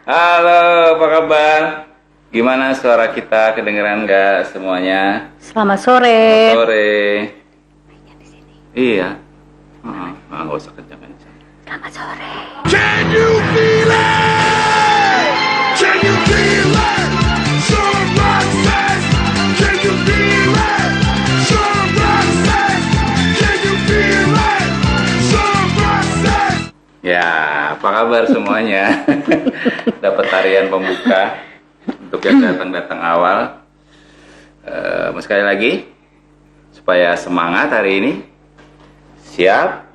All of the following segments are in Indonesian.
Halo, apa kabar? Gimana suara kita? Kedengeran nggak semuanya? Selamat sore. Selamat sore. Iya. Nggak usah kencang-kencang. Selamat sore. Can you feel it? Can you feel it? Someone says, can you feel it? Someone says, can you feel it? Someone says. Ya, apa kabar semuanya? Dapat tarian pembuka untuk yang datang-datang awal. Sekali lagi, supaya semangat hari ini. Siap?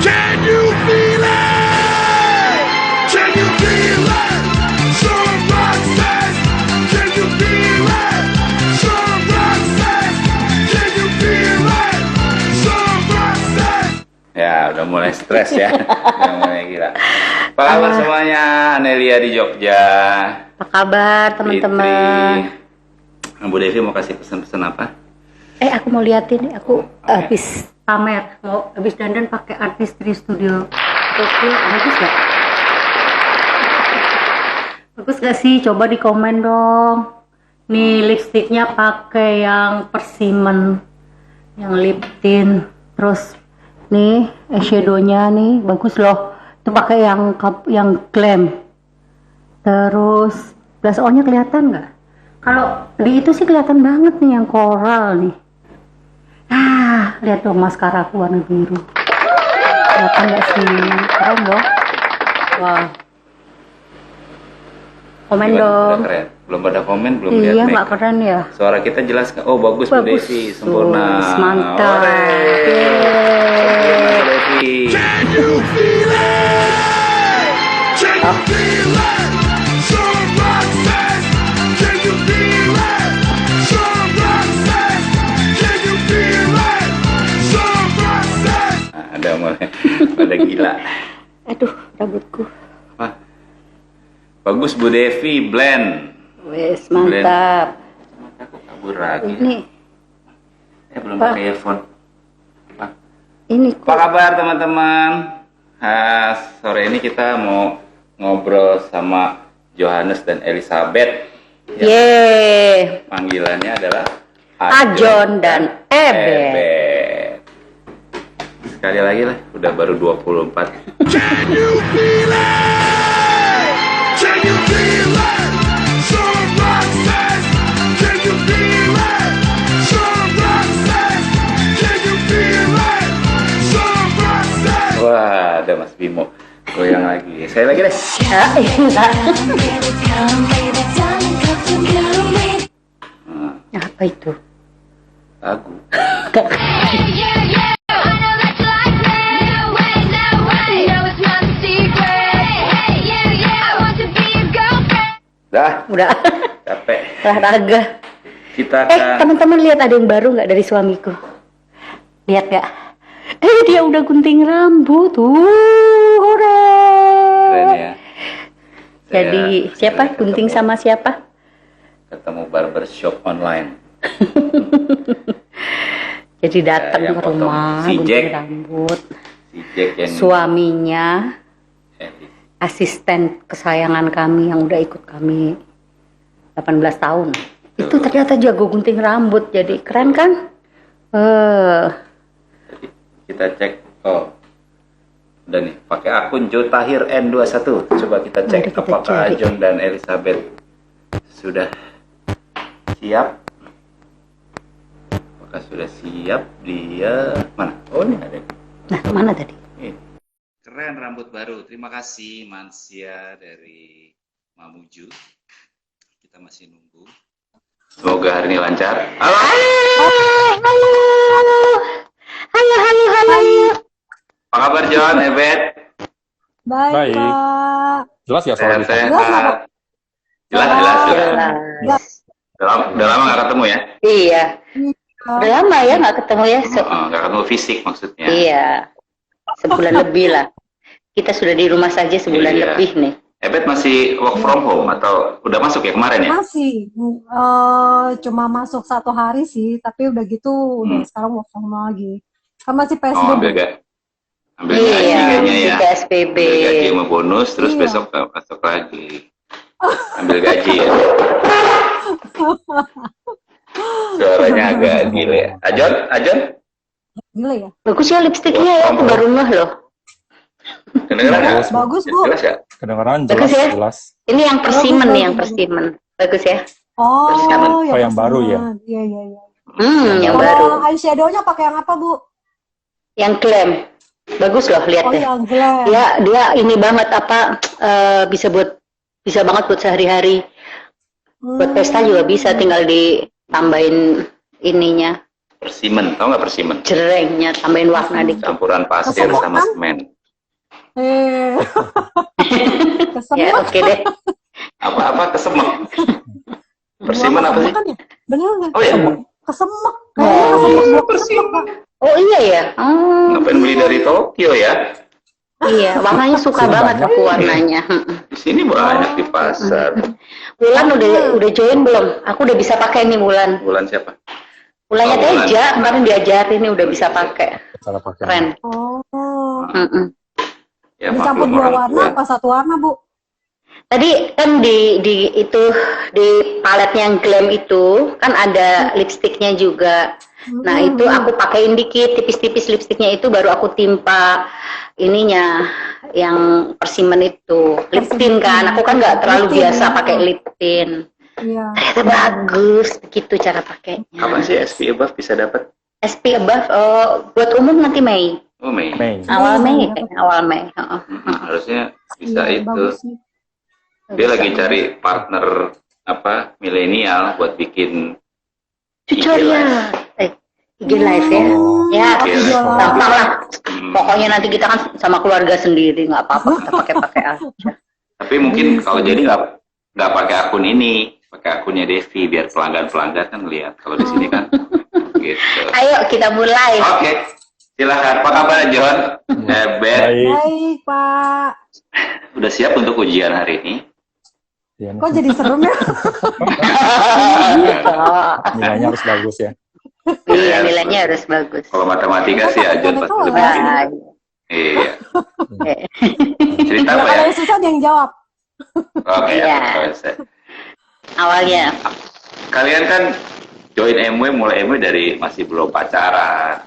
Can you feel it? Can you feel it? Someone says, can you feel it? Someone says, can you feel it? Someone says. Ya, udah mulai stres ya. Udah mulai gila. Apa kabar semuanya? Anelia di Jogja. Apa kabar teman-teman? Fitri. Bu Devi mau kasih pesan-pesan apa? Aku mau liatin, aku habis pamer, mau habis dandan pakai Artistry Studio. Oke, bagus gak? Bagus gak sih? Coba di komen dong. Nih lipstiknya pakai yang persimmon, yang lip tint. Terus nih eyeshadownya nih bagus loh. Itu pakai yang glam. Terus blush on-nya kelihatan nggak? Kalau di itu sih kelihatan banget nih yang coral nih. Lihat dong maskara aku warna biru. Kelihatan nggak sih? Keren dong. Wah. Komen Gimana? dong. Udah keren. Belum pada komen, belum lihat Iya, nih. nggak keren ya? Suara kita jelas nggak? Oh bagus, Bu Bagus. Devi, sempurna. Mantap. Ore. Sempurna, Bu Devi. Can you feel it? Can you feel it? Someone says, can you feel it? Someone says, can you feel it? Someone says. Ada mulai pada gila. Aduh, rambutku. Wah. Bagus Bu Devi, blend. Wes, mantap. Mataku kabur lagi. Ini, Belum Pak. pakai earphone. Apa? ini Apa kok. kabar teman-teman? Sore ini kita mau ngobrol sama Johannes dan Elizabeth. Yeay. Panggilannya adalah Ajon dan Ebet. Sekali lagi lah, udah baru 24. Can you feel it? Can you feel it? Someone says, can you feel it? Someone says, can you feel it? Someone says. Wah, ada Mas Bimo. Goyang lagi. Saya lagi deh. Ya, iya. Apa itu? Lagu. Dah, Udah. capek. Olahraga. Kita akan Teman-teman lihat ada yang baru nggak dari suamiku? Lihat nggak? Dia udah gunting rambut tuh. Hore. keren ya. Jadi siapa? Gunting sama siapa? Ketemu barbershop online. Jadi datang yang ke potong. rumah Si gunting Jack. rambut. Si Jack yang Suaminya Eh, asisten kesayangan kami yang udah ikut kami 18 tahun. Itu ternyata jago gunting rambut, jadi keren kan? kita cek. Oh. Udah nih, pakai akun Joe Tahir N21. Coba kita cek Mari kita apakah cari. Ajon dan Elizabeth sudah siap. Apakah sudah siap? Dia mana? Oh, ini ada. Nah, mana tadi? Ini. Keren rambut baru. Terima kasih Mansia dari Mamuju. Kita masih nunggu. Semoga hari ini lancar. Halo. Halo. Apa kabar John, Ebet? Baik. Pak. Jelas ya suara kita? Sehat. Jelas. Udah lama nggak ketemu ya? Iya. Udah lama ya nggak ketemu ya? Nggak ketemu fisik maksudnya. Iya. Sebulan lebih lah. Kita sudah di rumah saja sebulan Iya. lebih nih. Ebet masih work from home atau udah masuk ya kemarin ya? Masih. Cuma masuk 1 hari sih, tapi udah gitu, udah sekarang work from home lagi. Kan masih Oh, PSBB. Ambil gaji kayaknya ya. Ke SPB. Ambil gaji sama bonus, terus Iya. besok masuk lagi. Ambil gaji ya. Suaranya agak gile. Ajon? Gila ya. Bagus ya lipstiknya ya, aku baru ngeh loh. Kedengeran nggak? Bagus, Bu. Jelas ya? Kedengeran Bagus ya? jelas. Ini yang persimen Bagus, nih, yang bagus. persimen. Bagus ya? Oh, Oh, yang baru ya? Iya, iya, iya. Yang baru. Kalau eyeshadow-nya pakai yang apa, Bu? Yang glam. Bagus loh, lihat Oh, deh. yang glam. Dia ini banget apa bisa banget buat sehari-hari. Buat pesta juga bisa, tinggal ditambahin ininya, Persimen, tau nggak persimen? jerengnya, tambahin warna dikit. Campuran pasir Kesemek sama kan? semen. Kesemek. Ya oke deh. Apa kesemek? Persimen apa sih? Kan ya? Bener nggak? Oh ya, Kesemek. Oh, Kayaknya kesemek. persimen. Oh iya ya. Oh, Ngapain beli dari Tokyo ya? iya, warnanya suka Sini banget banyak. aku warnanya. Di sini banyak di pasar. Wulan udah join belum? Aku udah bisa pakai nih Wulan. Bulan siapa? Wulannya Oh, Wulan. Teja kemarin diajarin nih udah bisa pakai. Cara pakai. Keren. Oh. Ya, Dicampur maklum dua orang warna tua. apa satu warna, Bu? Tadi kan di paletnya yang glam itu kan ada lipstiknya juga. Nah itu aku pakein dikit tipis-tipis lipstiknya itu, baru aku timpa ininya yang persimen itu lip tint kan. Aku kan nggak terlalu Lip tint, biasa ya. pakai lip tint. Iya. Ternyata bagus begitu cara pakainya. Kapan sih SP above bisa dapat? SP above buat umum nanti Mei. Oh, Mei. Mei. Awal Iya, Mei iya. kayaknya, awal Mei. Heeh. Harusnya bisa Iya, itu. bagus nih. Dia lagi cari partner apa milenial buat bikin Tutorial. IG live ya. Ya, IG live. gampang lah. Hmm, Pokoknya nanti kita kan sama keluarga sendiri, nggak apa-apa kita pakai-pakai aja. tapi mungkin kalau jadi nggak pakai akun ini, pakai akunnya Devi biar pelanggan kan lihat. Kalau di sini kan gitu. Ayo kita mulai. Oke, silakan. Apa kabar John? Hebat. Baik. Baik, Pak. Udah siap untuk ujian hari ini? Ya, Kok jadi serem ya? Gitu. nilainya harus bagus ya. Iya, nilainya harus bagus. Kalau matematika sih John pasti lebih tinggi. Nah, Iya. Cerita apa Kalau ya? yang susah dia yang jawab. Oke, Iya. selesai. awalnya. Kalian kan join MW, mulai MW dari masih belum pacaran,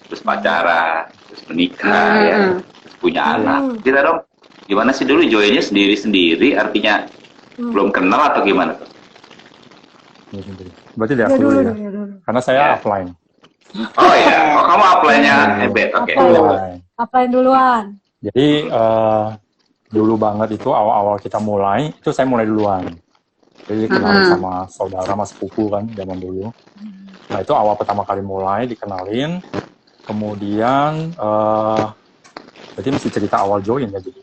terus pacaran, terus menikah, ya, terus punya anak. Kita dong, gimana sih dulu joinnya sendiri-sendiri, artinya belum kenal atau gimana tuh? Berarti dari Dia aku dulu, dulu ya. dia dulu. Karena saya Ya. offline. Oh iya, oh kamu apply-nya Ebet, oke. Offline. Apain duluan? Jadi dulu banget itu awal-awal kita mulai, itu saya mulai duluan. Jadi dikenalin sama saudara, sama sepupu kan zaman dulu. Nah itu awal pertama kali mulai dikenalin. Kemudian berarti mesti cerita awal join ya jadi.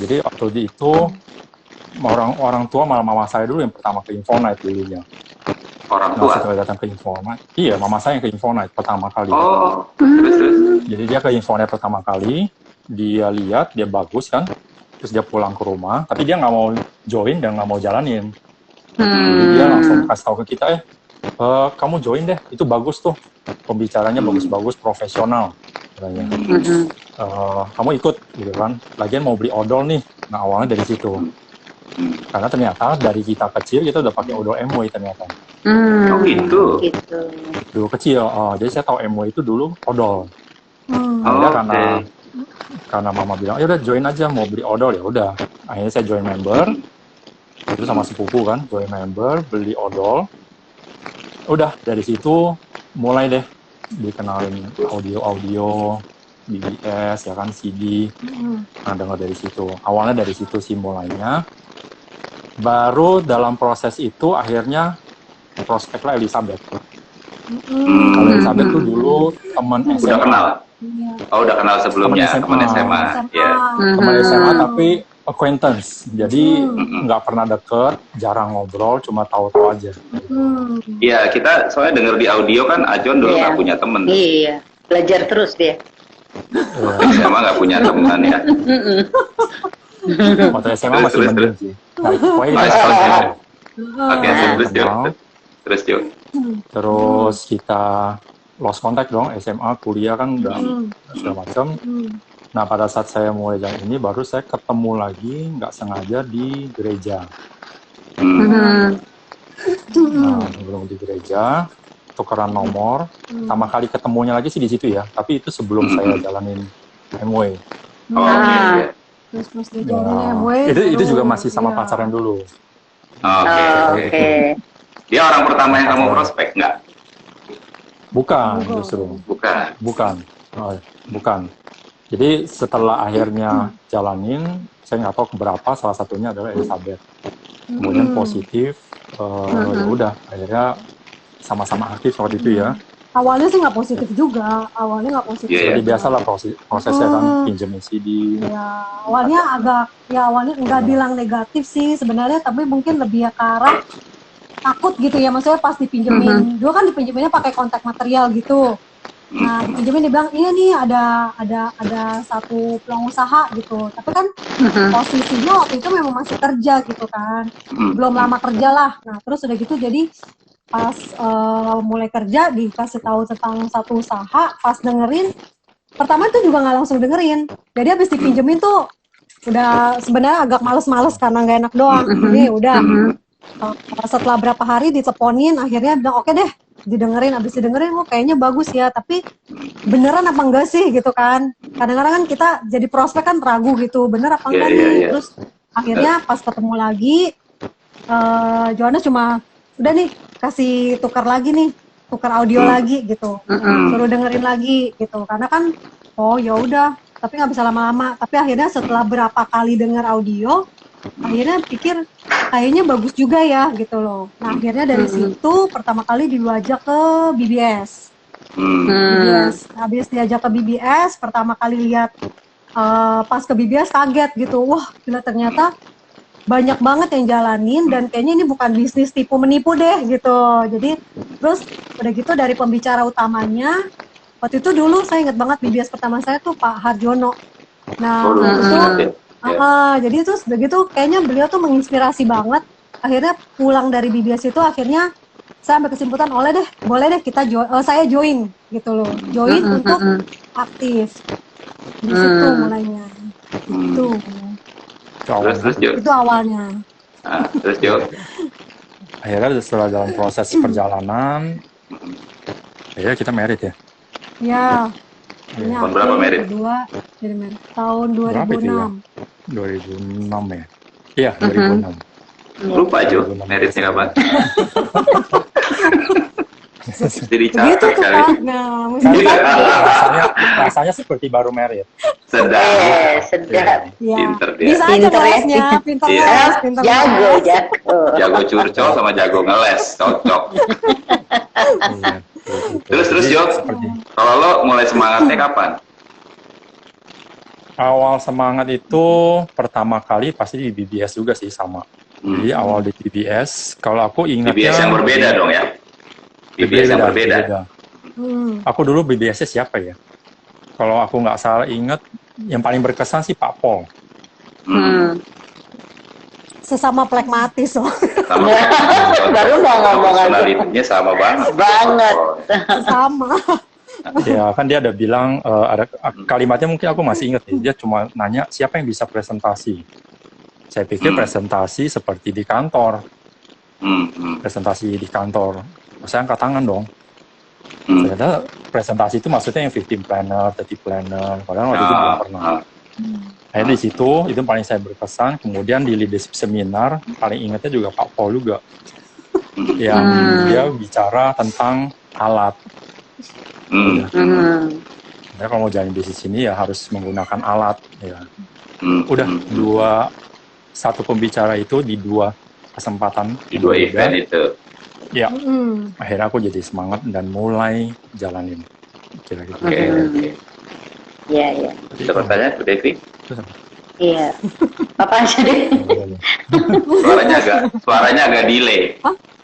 Jadi waktu itu orang tua malah mama saya dulu yang pertama ke Infonite dulunya. Orang Nah tua. setelah datang ke Infonite, iya mama saya yang ke Infonite pertama kali. Oh, terus. Jadi dia ke Infonite pertama kali, dia lihat, dia bagus kan, terus dia pulang ke rumah, tapi dia nggak mau join dan nggak mau jalanin. Jadi dia langsung kasih tahu ke kita, kamu join deh, itu bagus tuh, pembicaranya bagus-bagus, profesional. Katanya. Kamu ikut, gitu kan, lagian mau beli odol nih, nah awalnya dari situ. Karena ternyata dari kita kecil, kita udah pakai odol MW ternyata. Oh gitu. Gitu. Dulu kecil, jadi saya tahu MW itu dulu odol. Hmm. Akhirnya karena mama bilang ya udah join aja, mau beli odol ya udah, akhirnya saya join member itu sama sepupu kan, join member, beli odol, udah dari situ mulai deh dikenalin audio BBS ya kan, CD. Nah dengar dari situ, awalnya dari situ sih mulainya. Baru dalam proses itu akhirnya prospeklah Elizabeth. Kalau Elizabeth tuh dulu teman SMA. Udah kenal? Iya. Oh udah kenal sebelumnya, Teman teman SMA. SMA. Ya. Teman SMA tapi acquaintance, jadi nggak pernah deket, jarang ngobrol, cuma tahu-tahu aja. Iya, kita soalnya denger di audio kan Ajon dulu Iya. nggak punya temen. Iya, belajar terus dia. SMA nggak punya teman ya. Waktu SMA masih Terus. mending sih. Nah, pokoknya Nice kita content. Oke, Nah, terus Jo. kenal. Terus Jo. Terus kita lost contact dong, SMA, kuliah kan udah segala macam. Nah pada saat saya mulai jalan ini baru saya ketemu lagi nggak sengaja di gereja. Nah belum di gereja, tukeran nomor. Pertama kali ketemunya lagi sih di situ ya. Tapi itu sebelum saya jalanin MW. Oh, iya. Terus dia Ya, jalanin MW. itu juga masih sama Iya. pacaran dulu. Oke, oke. Dia orang pertama yang kamu prospek nggak? Bukan justru. Bukan. Bukan. Jadi setelah akhirnya jalanin, saya nggak tahu keberapa, salah satunya adalah Elizabeth. Kemudian positif, ya udah akhirnya sama-sama aktif waktu itu ya. Awalnya sih nggak positif juga. Awalnya nggak positif. Iya, Seperti juga. biasa lah prosesnya kan, pinjemin CD. Ya, awalnya nggak bilang negatif sih sebenarnya, tapi mungkin lebih ke arah takut gitu ya, maksudnya pas dipinjemin, dulu kan dipinjeminnya pakai kontak material gitu. Nah, dipinjemin dia bilang, iya nih ada satu peluang usaha gitu. Tapi kan posisinya waktu itu memang masih kerja gitu kan, belum lama kerja lah. Nah, terus udah gitu jadi pas mulai kerja dikasih tahu tentang satu usaha, pas dengerin, pertama itu juga nggak langsung dengerin. Jadi habis dipinjemin tuh udah sebenarnya agak males-males karena nggak enak doang. Ini udah setelah berapa hari diteleponin, akhirnya bilang oke deh, didengerin. Abis didengerin, oh kayaknya bagus ya, tapi beneran apa enggak sih gitu kan. Kadang-kadang kan kita jadi prospek kan ragu gitu, bener apa enggak nih. Terus akhirnya pas ketemu lagi, Johannes cuma udah nih kasih tukar audio lagi gitu, suruh dengerin lagi gitu, karena kan oh ya udah, tapi nggak bisa lama-lama. Tapi akhirnya setelah berapa kali denger audio, akhirnya pikir kayaknya bagus juga ya gitu loh. Nah akhirnya dari situ pertama kali diajak ke BBS. Habis diajak ke BBS, pertama kali lihat pas ke BBS kaget gitu, wah gila ternyata banyak banget yang jalanin dan kayaknya ini bukan bisnis tipu menipu deh gitu. Jadi terus udah gitu dari pembicara utamanya, waktu itu dulu saya ingat banget BBS pertama saya tuh Pak Harjono. Nah itu jadi terus begitu kayaknya beliau tuh menginspirasi banget. Akhirnya pulang dari BBS itu, akhirnya saya ambil kesimpulan boleh deh kita saya join gitu loh, untuk aktif di situ mulainya. Itu Terus Jo. itu awalnya. Terus Jo. Akhirnya setelah dalam proses perjalanan, akhirnya kita married ya. Ya. Ini Tahun berapa aku married? Kedua jadi married tahun Berapa itu ya? 2006 ya? Iya, 2006. Lupa Jo, meritnya kapan? Jadi Begitu capek tuh kali. Pak. Nah, mesti Rasanya seperti baru married. Sedap. Sedap. ya. Pinter dia. Bisa aja Pinter ya. ngelesnya, pinter Iya. ngeles, pinter Jago, ngeles. jago. Jago curcol sama jago ngeles, cocok. Iya, Terus Jadi, Jo, seperti kalau lo mulai semangatnya kapan? awal semangat itu pertama kali pasti di BBS juga sih sama. Jadi awal di BBS, kalau aku ingatnya BBS yang berbeda dong ya? BBS yang berbeda. Aku dulu BBS-nya siapa ya? Kalau aku nggak salah ingat, yang paling berkesan sih Pak Pol. Sesama plekmatis loh. Sama. Baru mau ngomong aja. Personalitinya sama banget. Banget. Sama. Ya kan dia ada bilang, ada kalimatnya mungkin aku masih ingat nih, dia cuma nanya siapa yang bisa presentasi. Saya pikir presentasi seperti di kantor. Presentasi di kantor. Saya angkat tangan dong. Ternyata presentasi itu maksudnya yang 15 planner, 30 planner, padahal waktu itu belum pernah. Akhirnya di situ, itu paling saya berkesan. Kemudian di leadership seminar, paling ingatnya juga Pak Paul juga. Yang dia bicara tentang alat. Ya, kalau mau jalan bisnis ini ya harus menggunakan alat. Ya. Udah satu pembicara itu di dua kesempatan. Di dua event itu. Ya, akhirnya aku jadi semangat dan mulai jalanin. Kira-kira. Oke. Iya, iya. Bisa pertanyaan Bu Devi? Iya. Apa aja deh. Suaranya agak delay.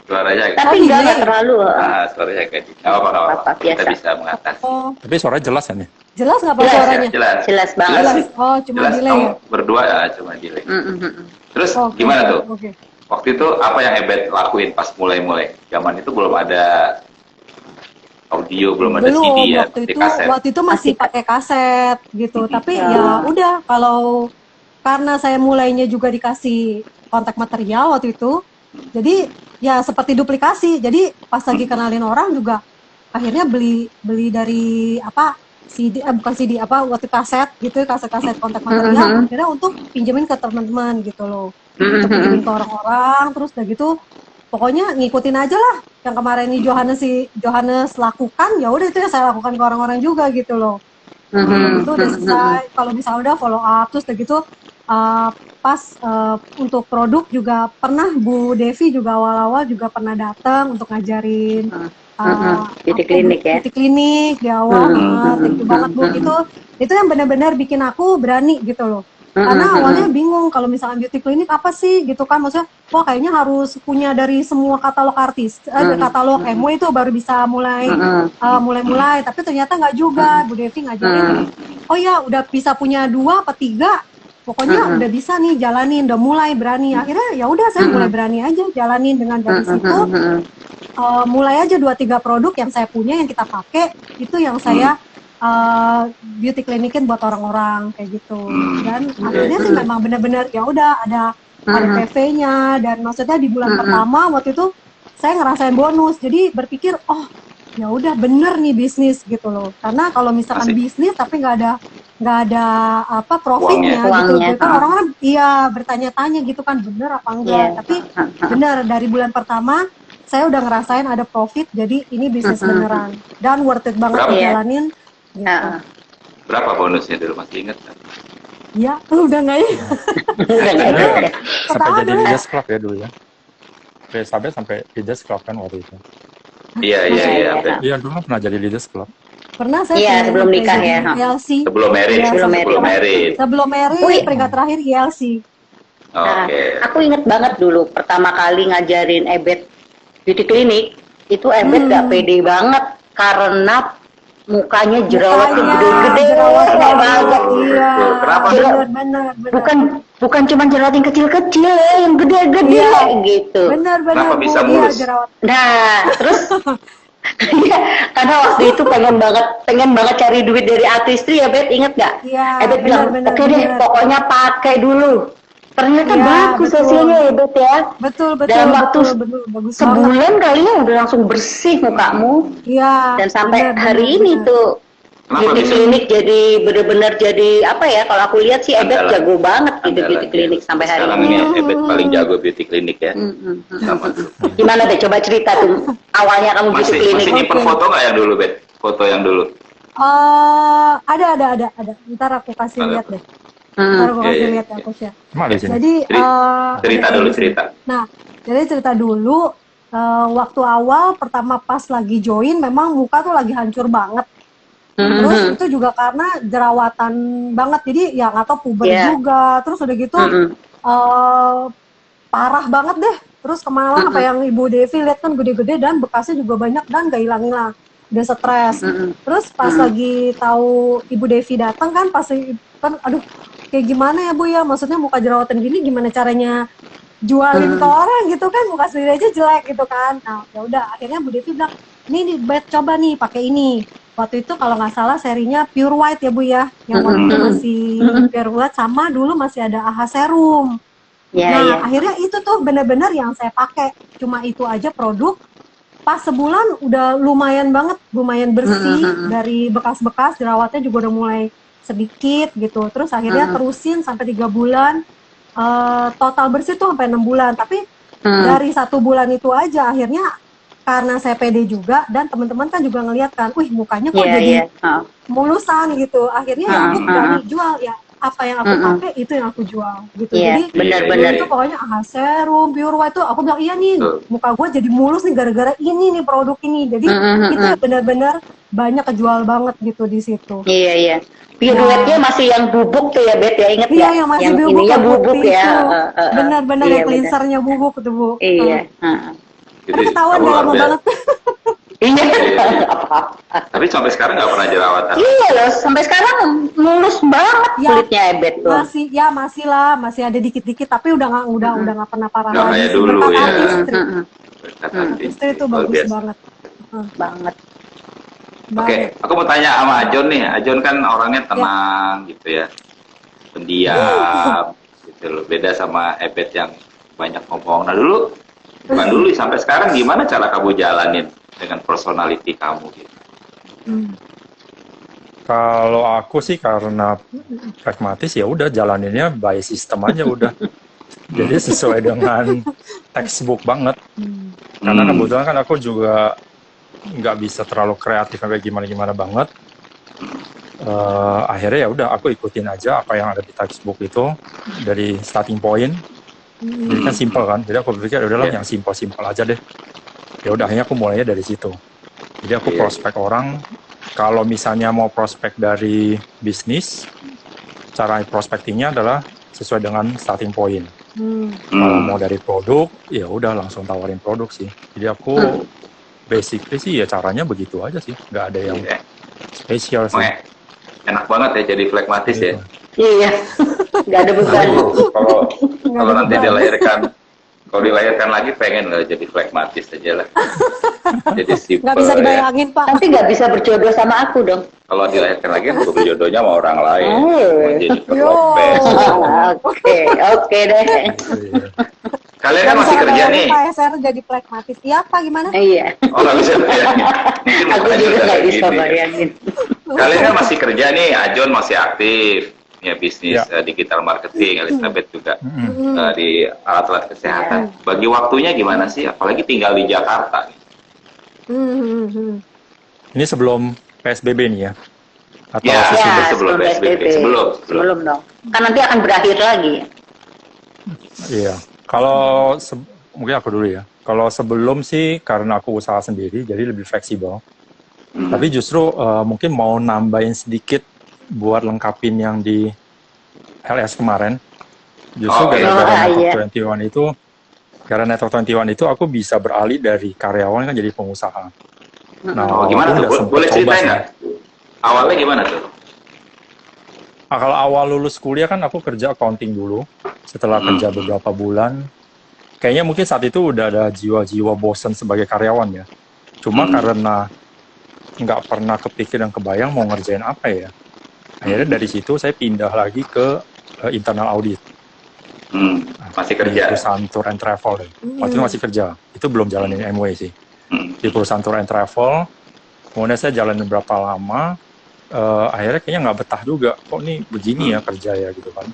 Suaranya agak. Tapi enggak terlalu. Suaranya agak delay. Nggak apa-apa. Kita Biasa. bisa mengatasi. Oh, Tapi suaranya jelas ya nih? jelas nggak Pak Jelas, suaranya? Jelas. Jelas banget. Jelas sih. Oh, cuma Jelas. delay Kamu ya? berdua cuma delay. Terus Oke, gimana tuh? Oke. Waktu itu apa yang Ebet lakuin pas mulai-mulai? Zaman itu belum ada audio, belum ada CD ya, waktu seperti itu kaset. waktu itu masih pakai kaset gitu. Tapi ya udah, kalau karena saya mulainya juga dikasih kontak material waktu itu, jadi ya seperti duplikasi. Jadi pas lagi kenalin orang juga akhirnya beli dari apa CD, bukan CD, apa waktu kaset gitu, kaset kontak material, akhirnya untuk pinjemin ke teman-teman gitu loh, untuk pinjemin ke orang-orang. Terus udah gitu pokoknya ngikutin aja lah yang kemarin nih Johannes lakukan, ya udah itu yang saya lakukan ke orang-orang juga gitu loh. Itu udah selesai. Kalau misalnya udah follow up, terus udah gitu pas untuk produk juga pernah Bu Devi juga awal-awal juga pernah datang untuk ngajarin Beauty klinik ya. beauty klinik di awal. Thank you banget Bu. Itu yang benar-benar bikin aku berani gitu loh. Karena awalnya bingung kalau misalkan beauty klinik apa sih gitu kan, maksudnya wah kayaknya harus punya dari semua katalog artis, katalog MW itu baru bisa mulai, tapi ternyata nggak juga. Bu Devi ngajarin, oh ya udah bisa punya 2 apa 3, pokoknya udah bisa nih jalanin, udah mulai berani. Akhirnya ya udah saya mulai berani aja jalanin dengan dari situ. Mulai aja 2-3 produk yang saya punya yang kita pakai itu yang saya beauty klinikin buat orang-orang kayak gitu. Dan akhirnya sih memang benar-benar ya udah ada PV-nya, dan maksudnya di bulan pertama waktu itu saya ngerasain bonus. Jadi berpikir ya udah bener nih bisnis gitu loh. Karena kalau misalkan bisnis tapi nggak ada apa profitnya gitu kan orang-orang bertanya-tanya gitu kan bener apa enggak. Tapi bener dari bulan pertama saya udah ngerasain ada profit, jadi ini bisnis beneran dan worth it banget dijalanin. Berapa bonusnya dulu, masih ingat kan? Ya, udah nggak ya? Sampai jadi leaders club ya dulu ya. Sampai leaders club kan waktu itu. Iya. Iya dulu pernah jadi leaders club. Pernah saya. Iya, sebelum nikah ya. ILC. Sebelum married. Sebelum married, peringkat terakhir ILC. Aku inget banget dulu pertama kali ngajarin Ebet beauty klinik, itu Ebet gak pede banget karena mukanya jerawatnya gede-gede banget. Iya. Kenapa? Bener. Bukan cuma jerawat yang kecil-kecil ya, yang gede-gede gitu. Bener. Kenapa bisa mulus? Jerawat. Nah, terus karena waktu itu pengen banget cari duit dari artistry ya, Bet, inget gak? Iya. Ebet bilang, oke deh, pokoknya pakai dulu. Ternyata bagus hasilnya ya, Bet ya. Betul. Dalam waktu bagus sebulan kalinya udah langsung bersih mukamu. Iya. Dan sampai hari ini tuh beauty klinik jadi bener-bener jadi apa ya, kalau aku lihat sih Ebet jago banget gitu beauty klinik sampai hari sekarang ini. Sekarang ini Ebet paling jago beauty klinik ya. Sama dulu. Gimana deh, coba cerita tuh awalnya kamu beauty klinik. Masih nyimpen foto nggak yang dulu, Bet? Foto yang dulu? Ada. Ntar aku kasih lihat deh. Ntar aku kasih lihat aku share. Jadi cerita. Nah, jadi cerita dulu. Waktu awal pertama pas lagi join, memang muka tuh lagi hancur banget. Terus itu juga karena jerawatan banget, jadi ya nggak tahu puber juga. Terus udah gitu parah banget deh. Terus kemana apa yang Ibu Devi lihat kan gede-gede dan bekasnya juga banyak dan nggak hilang-hilang. Udah stres. Terus pas lagi tahu Ibu Devi datang kan, pasti kan aduh kayak gimana ya Bu ya, maksudnya muka jerawatan gini gimana caranya jualin ke orang gitu kan, muka sendiri aja jelek gitu kan. Nah ya udah akhirnya Bu Devi bilang ini Bet coba nih pakai ini. Waktu itu kalau nggak salah serinya Pure White ya Bu ya, yang waktu itu masih Pure White sama dulu masih ada AHA Serum. Akhirnya itu tuh benar-benar yang saya pakai, cuma itu aja produk. Pas sebulan udah lumayan bersih dari bekas-bekas, jerawatnya juga udah mulai sedikit gitu. Terus akhirnya terusin sampai 3 bulan, total bersih tuh sampai 6 bulan. Tapi dari 1 bulan itu aja akhirnya karena saya pede juga dan teman-teman kan juga ngeliat kan, wih mukanya kok jadi mulusan gitu. Akhirnya aku berani jual ya, apa yang aku pakai itu yang aku jual gitu. Jadi benar-benar itu pokoknya AHA Serum, Pure White tuh aku bilang iya nih muka gue jadi mulus nih gara-gara ini nih produk ini. Jadi itu benar-benar banyak kejual banget gitu di situ. Iya. Pure White-nya masih yang bubuk tuh ya, Bet ya, inget ya? Iya, yang masih bubuk. Ininya bubuk ya. Benar-benar yang cleansernya bubuk tuh Bu. Iya. Tapi ketahuan udah lama banget. Iya. Tapi sampai sekarang nggak pernah jerawatan. Iya loh, sampai sekarang mulus banget kulitnya Ebet tuh. Masih ada dikit-dikit, tapi udah nggak pernah parah lagi. Kayak dulu ya. Artistry itu bagus banget. Banget. Oke, aku mau tanya sama Ajon nih. Ajon kan orangnya tenang gitu ya, pendiam gitu loh. Beda sama Ebet yang banyak ngomong. Nah bukan dulu sampai sekarang gimana cara kamu jalanin dengan personality kamu gitu? Kalau aku sih karena pragmatis ya udah jalaninnya by system aja udah. Jadi sesuai dengan textbook banget. Karena kebetulan kan aku juga nggak bisa terlalu kreatif sampai gimana-gimana banget. Akhirnya ya udah aku ikutin aja apa yang ada di textbook itu dari starting point. Jadi kan simple kan. Jadi aku pikir udahlah yang simple-simple aja deh. Ya udah akhirnya aku mulainya dari situ. Jadi aku prospek orang. Kalau misalnya mau prospek dari bisnis, cara prospectingnya adalah sesuai dengan starting point. Kalau mau dari produk, ya udah langsung tawarin produk sih. Jadi aku basically sih ya caranya begitu aja sih, nggak ada yang spesial sih. Enak banget ya jadi flekmatis ya. Iya, nggak ada beban. Kalau nanti dilahirkan lagi pengen nggak jadi flekmatis aja lah. Jadi simple. Nggak bisa dibayangin Pak. Nanti nggak bisa berjodoh sama aku dong. Kalau dilahirkan lagi aku berjodohnya sama orang lain. Mau jadi Yo. Lopez. Oke deh. Kalian kan masih kerja nih. Pak SR jadi pragmatis. Iya Pak gimana? Iya. Oh nggak bisa bayangin. Aku juga nggak bisa bayangin. Kalian kan masih kerja nih. Ajon masih aktif. Ya bisnis digital marketing. Elizabeth juga di alat-alat kesehatan. Bagi waktunya gimana sih? Apalagi tinggal di Jakarta. Ini sebelum PSBB nih ya? Atau sebelum PSBB. Sebelum dong. Kan nanti akan berakhir lagi. Iya. Kalau mungkin aku dulu ya. Kalau sebelum sih karena aku usaha sendiri, jadi lebih fleksibel. Tapi justru mungkin mau nambahin sedikit buat lengkapin yang di LS kemarin. Justru gara-gara Network 21 itu, karena Network 21 itu aku bisa beralih dari karyawan kan jadi pengusaha. Nah, gimana tuh? Boleh ceritain nggak? Awalnya gimana tuh? Nah, kalau awal lulus kuliah kan aku kerja accounting dulu. Setelah kerja beberapa bulan, kayaknya mungkin saat itu udah ada jiwa-jiwa bosan sebagai karyawan ya. Cuma karena nggak pernah kepikir dan kebayang mau ngerjain apa ya. Akhirnya dari situ saya pindah lagi ke internal audit. Masih kerja? Di perusahaan tour and travel. Waktu itu masih kerja. Itu belum jalanin MW sih. Di perusahaan tour and travel. Kemudian saya jalanin berapa lama. Akhirnya kayaknya nggak betah juga. Kok nih begini ya kerja ya gitu kan.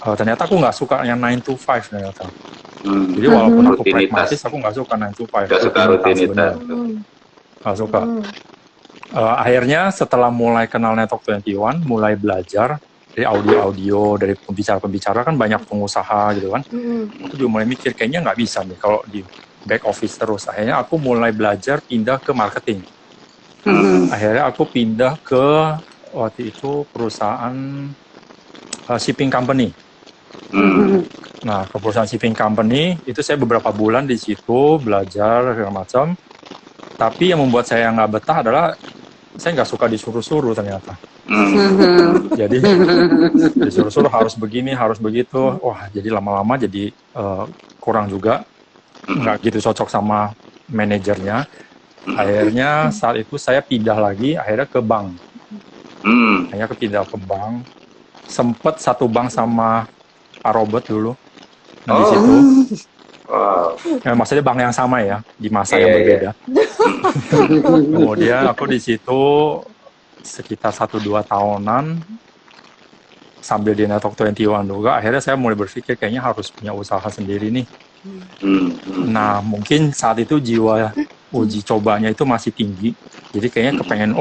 Ternyata aku nggak suka yang 9 to 5 ternyata. Jadi walaupun aku pragmatis, aku nggak suka 9 to 5. Nggak suka rutinitas. Nggak suka. Akhirnya setelah mulai kenal Network 21, mulai belajar dari audio-audio, dari pembicara-pembicara kan banyak pengusaha gitu kan. Aku juga mulai mikir kayaknya nggak bisa nih kalau di back office terus. Akhirnya aku mulai belajar pindah ke marketing. Akhirnya aku pindah ke waktu itu perusahaan shipping company. Nah, ke perusahaan shipping company itu saya beberapa bulan di situ belajar segala macam. Tapi yang membuat saya nggak betah adalah saya nggak suka disuruh-suruh ternyata. Jadi disuruh-suruh harus begini, harus begitu. Wah, jadi lama-lama jadi kurang juga. Nggak gitu cocok sama manajernya. Akhirnya saat itu saya pindah lagi, akhirnya ke bank. Akhirnya pindah ke bank. Sempet satu bank sama Pak Robert dulu. Nah, di situ. Ya, maksudnya bank yang sama ya, di masa yang berbeda. Kemudian aku di situ sekitar 1-2 tahunan sambil di Network 21 juga. Akhirnya saya mulai berpikir kayaknya harus punya usaha sendiri nih. Nah, mungkin saat itu jiwa uji cobanya itu masih tinggi. Jadi kayaknya kepengen,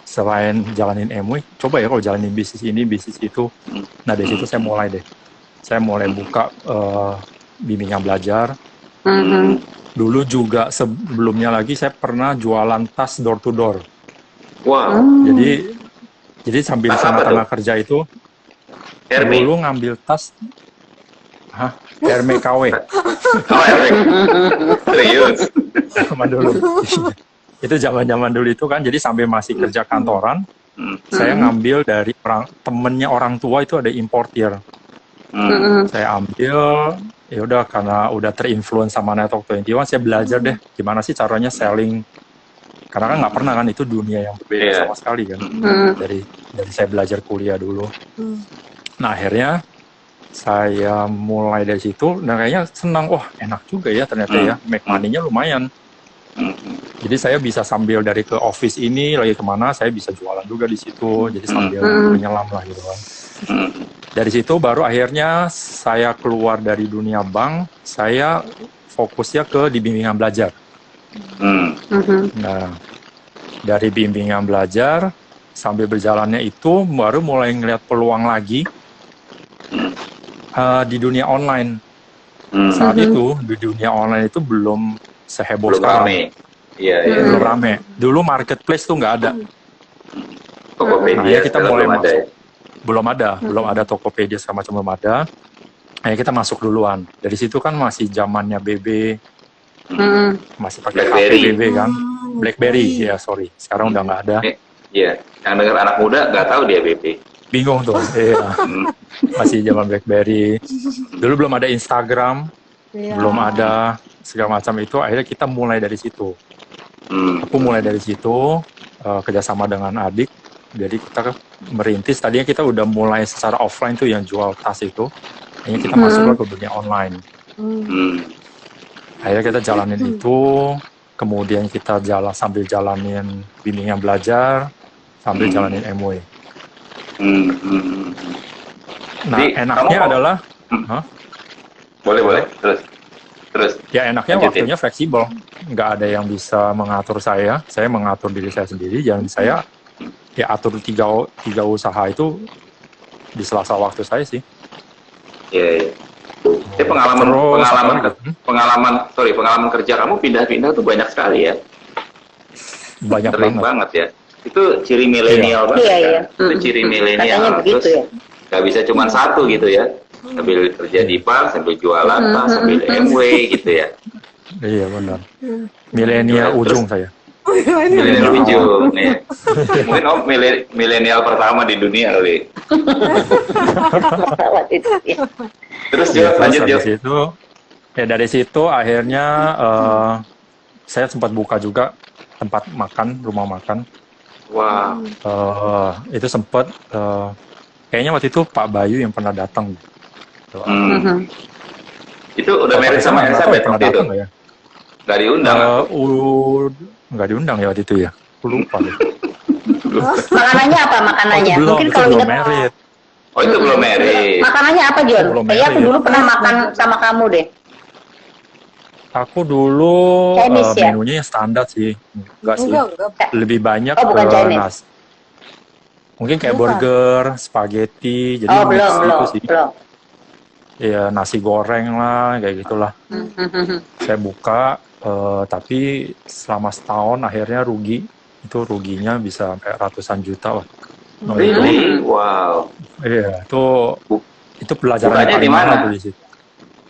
selain jalanin MW, coba ya kalau jalanin bisnis ini, bisnis itu. Nah, dari situ saya mulai deh. Saya mulai buka bimbingan belajar. Dulu juga sebelumnya lagi saya pernah jualan tas door to door. Wow. Jadi sambil tengah-tengah kerja itu, dulu ngambil tas, Hermes KW. Serius? Zaman dulu. Itu zaman dulu itu kan, jadi sambil masih kerja kantoran, saya ngambil dari temennya orang tua itu ada importir. Saya ambil, ya udah karena udah terinfluence sama Network 21, saya belajar deh gimana sih caranya selling Karena kan nggak pernah kan, itu dunia yang berbeda Iya. sama sekali kan. Hmm. Dari saya belajar kuliah dulu. Nah akhirnya saya mulai dari situ dan kayaknya senang, wah enak juga ya ternyata ya, make money-nya lumayan. Jadi saya bisa sambil dari ke office ini lagi kemana, saya bisa jualan juga di situ, jadi sambil menyelam lah gitu kan. Dari situ baru akhirnya saya keluar dari dunia bank, saya fokusnya ke di bimbingan belajar. Nah, dari bimbingan belajar sambil berjalannya itu baru mulai ngeliat peluang lagi di dunia online. Saat itu di dunia online itu belum seheboh Belum sekarang. rame. Iya, iya. Belum rame. Dulu marketplace tuh nggak ada. Tokopedia Nah, kita segala mulai belum ada. masuk. Belum ada Tokopedia segala macam belum ada. Akhirnya kita masuk duluan. Dari situ kan masih zamannya BB, masih pakai HP BlackBerry. BB kan. BlackBerry, ya sorry. Sekarang udah nggak ada. Iya, yang dengar anak muda nggak tahu dia BP. Bingung tuh. Iya. Masih zaman BlackBerry. Dulu belum ada Instagram, belum ada segala macam itu. Akhirnya kita mulai dari situ. Aku mulai dari situ, kerjasama dengan adik. Jadi kita merintis. Tadinya kita udah mulai secara offline tuh yang jual tas itu. Akhirnya kita masuk ke dunia online. Akhirnya kita jalanin itu. Kemudian kita sambil jalanin bimbingan belajar, sambil jalanin MW. Nah, Jadi, enaknya kamu- adalah, Boleh, terus. ya enaknya Lanjutin. waktunya fleksibel. Nggak ada yang bisa mengatur saya mengatur diri saya sendiri. Yang saya ya atur tiga usaha itu di sela-sela waktu saya sih. Iya. Jadi pengalaman kerja kamu pindah-pindah tuh banyak sekali ya. Banyak Sering banget. banget ya. Itu ciri milenial banget Iya, kan. iya. Itu ciri milenial. Katanya begitu ya. Gak bisa cuma satu gitu ya. Sambil kerja di bank, sambil jualan tas, sambil MW gitu ya. Iya benar. Milenial Terus- ujung saya. Milenial ujung nih. Mungkin Om milenial pertama di dunia kali. Waktu itu, ya. Terus Ya, Jo, lanjut Jo. dari situ akhirnya saya sempat buka juga tempat makan, rumah makan. Wah, Itu sempat kayaknya waktu itu Pak Bayu yang pernah datang. itu udah married sama Nggak tahu Elizabeth pernah waktu itu? datang nggak ya? Gak diundang. Nggak diundang ya waktu itu ya. Aku lupa deh. Makanannya apa makanannya? Mungkin itu kalau belum ingat married. Oh itu belum married. makanannya apa John? Belum Kayaknya aku married. dulu pernah makan sama kamu deh. Aku dulu Chinese ya? menunya yang standar sih. Enggak sih. Enggak. Lebih banyak Oh, bukan ke Chinese. mungkin kayak Bukan. burger, spaghetti, jadi Oh mix belum. itu sih. Ya nasi goreng lah, kayak gitulah. Saya buka, tapi selama setahun akhirnya rugi. Itu ruginya bisa sampai ratusan juta lah. Really? Wow. Iya, Bu- itu pelajaran bukanya yang paling di mana? mahal tuh di situ.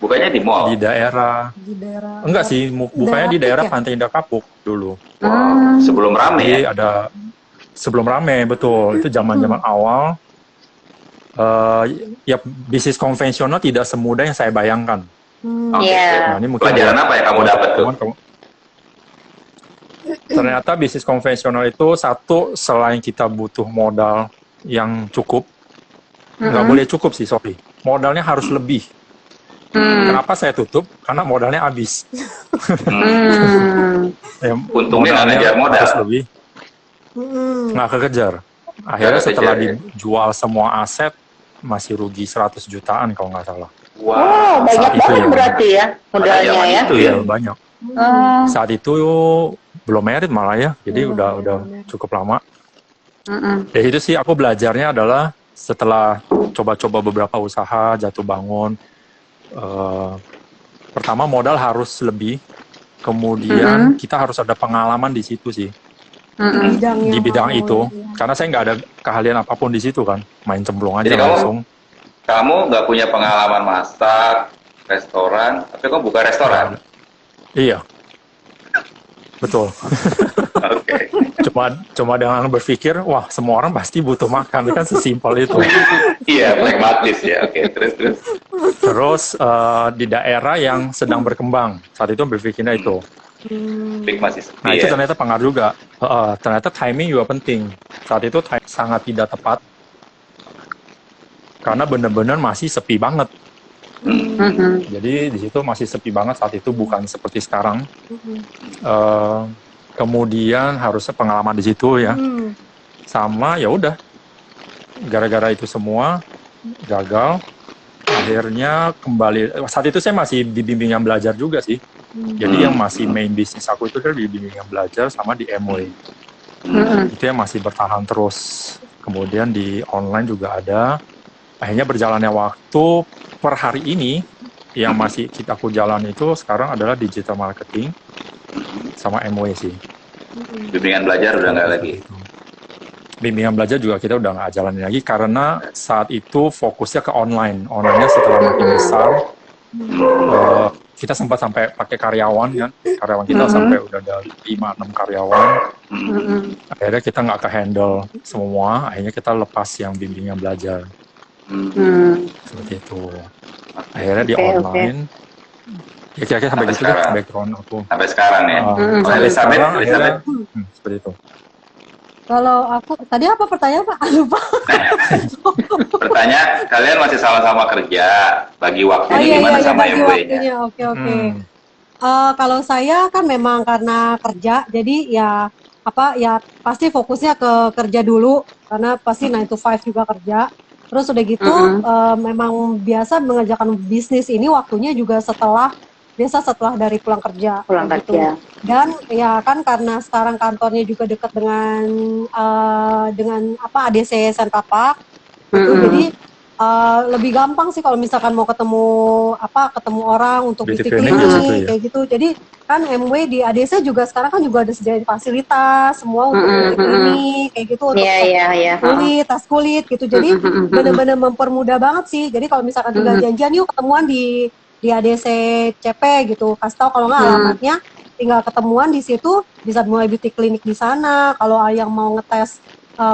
Bukannya di mall. Di daerah, Di daerah. enggak sih, bukanya di daerah Apik ya? Pantai Indah Kapuk dulu. Wow. Sebelum rame Jadi ya. ada sebelum rame, betul. Itu zaman-zaman awal. Ya bisnis konvensional tidak semudah yang saya bayangkan. Oke. Iya. Nah, ini mungkin Pelajaran apa yang kamu dapat tuh? Ternyata bisnis konvensional itu satu, selain kita butuh modal yang cukup, nggak boleh cukup sih, sorry. Modalnya harus lebih. Kenapa saya tutup? Karena modalnya habis. Ya, Untungnya nggak ngejar modal. harus lebih. Nggak kekejar. Akhirnya Nggak setelah kekejar, ya? dijual semua aset, masih rugi 100 jutaan kalau nggak salah. Oh, Wow. banyak Saat itu banget ya. berarti ya modalnya zaman ya. itu ya. Iya, banyak. Oh, Saat itu belum married malah ya, jadi udah cukup lama. Dari itu sih aku belajarnya adalah setelah coba-coba beberapa usaha jatuh bangun, pertama modal harus lebih, kemudian kita harus ada pengalaman di situ sih, di bidang itu, karena saya nggak ada keahlian apapun di situ kan, main cemplung aja Jadi langsung. Kamu nggak punya pengalaman masak, restoran, tapi kamu buka restoran. Iya, Betul. Oke. Cuma dengan berpikir, wah semua orang pasti butuh makan, kan sesimpel itu. Iya, pragmatis ya. Oke, terus. Terus di daerah yang sedang berkembang, saat itu berpikirnya itu. Pik masih sepi Nah itu ya. ternyata pengaruh juga. Ternyata timing juga penting. Saat itu sangat tidak tepat. Karena benar-benar masih sepi banget. Jadi di situ masih sepi banget saat itu, bukan seperti sekarang. Kemudian harusnya pengalaman di situ ya. Sama ya udah. Gara-gara itu semua gagal. Akhirnya kembali. Saat itu saya masih di bimbingan belajar juga sih. Jadi yang masih main bisnis aku itu di bimbingan belajar sama di Amway. Itu yang masih bertahan terus. Kemudian di online juga ada. Akhirnya berjalannya waktu per hari ini yang masih aku jalan itu sekarang adalah digital marketing sama Amway sih. Bimbingan belajar udah nggak lagi. Bimbingan belajar juga kita udah nggak jalanin lagi karena saat itu fokusnya ke online. Online-nya setelah makin besar, kita sempat sampai pakai karyawan kan. Karyawan kita sampai udah ada 5-6 karyawan. Akhirnya kita nggak ke-handle semua, akhirnya kita lepas yang bimbingan belajar. Seperti itu. Akhirnya di online. Ya kira-kira sampai gitu deh background aku. Sampai sekarang ya. Sampai Elizabeth. sekarang, seperti itu. Kalau aku tadi apa pertanyaan Pak? Lupa. Bertanya, kalian masih sama-sama kerja, bagi waktunya iya, gimana iya, sama bagi MW-nya? waktunya. Oke. Kalau saya kan memang karena kerja, jadi ya pasti fokusnya ke kerja dulu karena pasti 9 to 5 juga kerja. Terus udah gitu memang biasa mengerjakan bisnis ini waktunya juga setelah dari pulang kerja. Pulang gitu. kerja. Dan ya kan karena sekarang kantornya juga dekat dengan ADC Central Park. Gitu, jadi lebih gampang sih kalau misalkan mau ketemu orang untuk beauty clinic kayak gitu. Jadi kan MW di ADC juga sekarang kan juga ada sediain fasilitas semua untuk beauty clinic kayak gitu untuk kulit, tas kulit gitu. Jadi benar-benar mempermudah banget sih. Jadi kalau misalkan tinggal janjian yuk ketemuan di ADC CP gitu. Kasih tahu kalau nggak alamatnya, tinggal ketemuan di situ, bisa mulai beauty clinic di sana. Kalau yang mau ngetes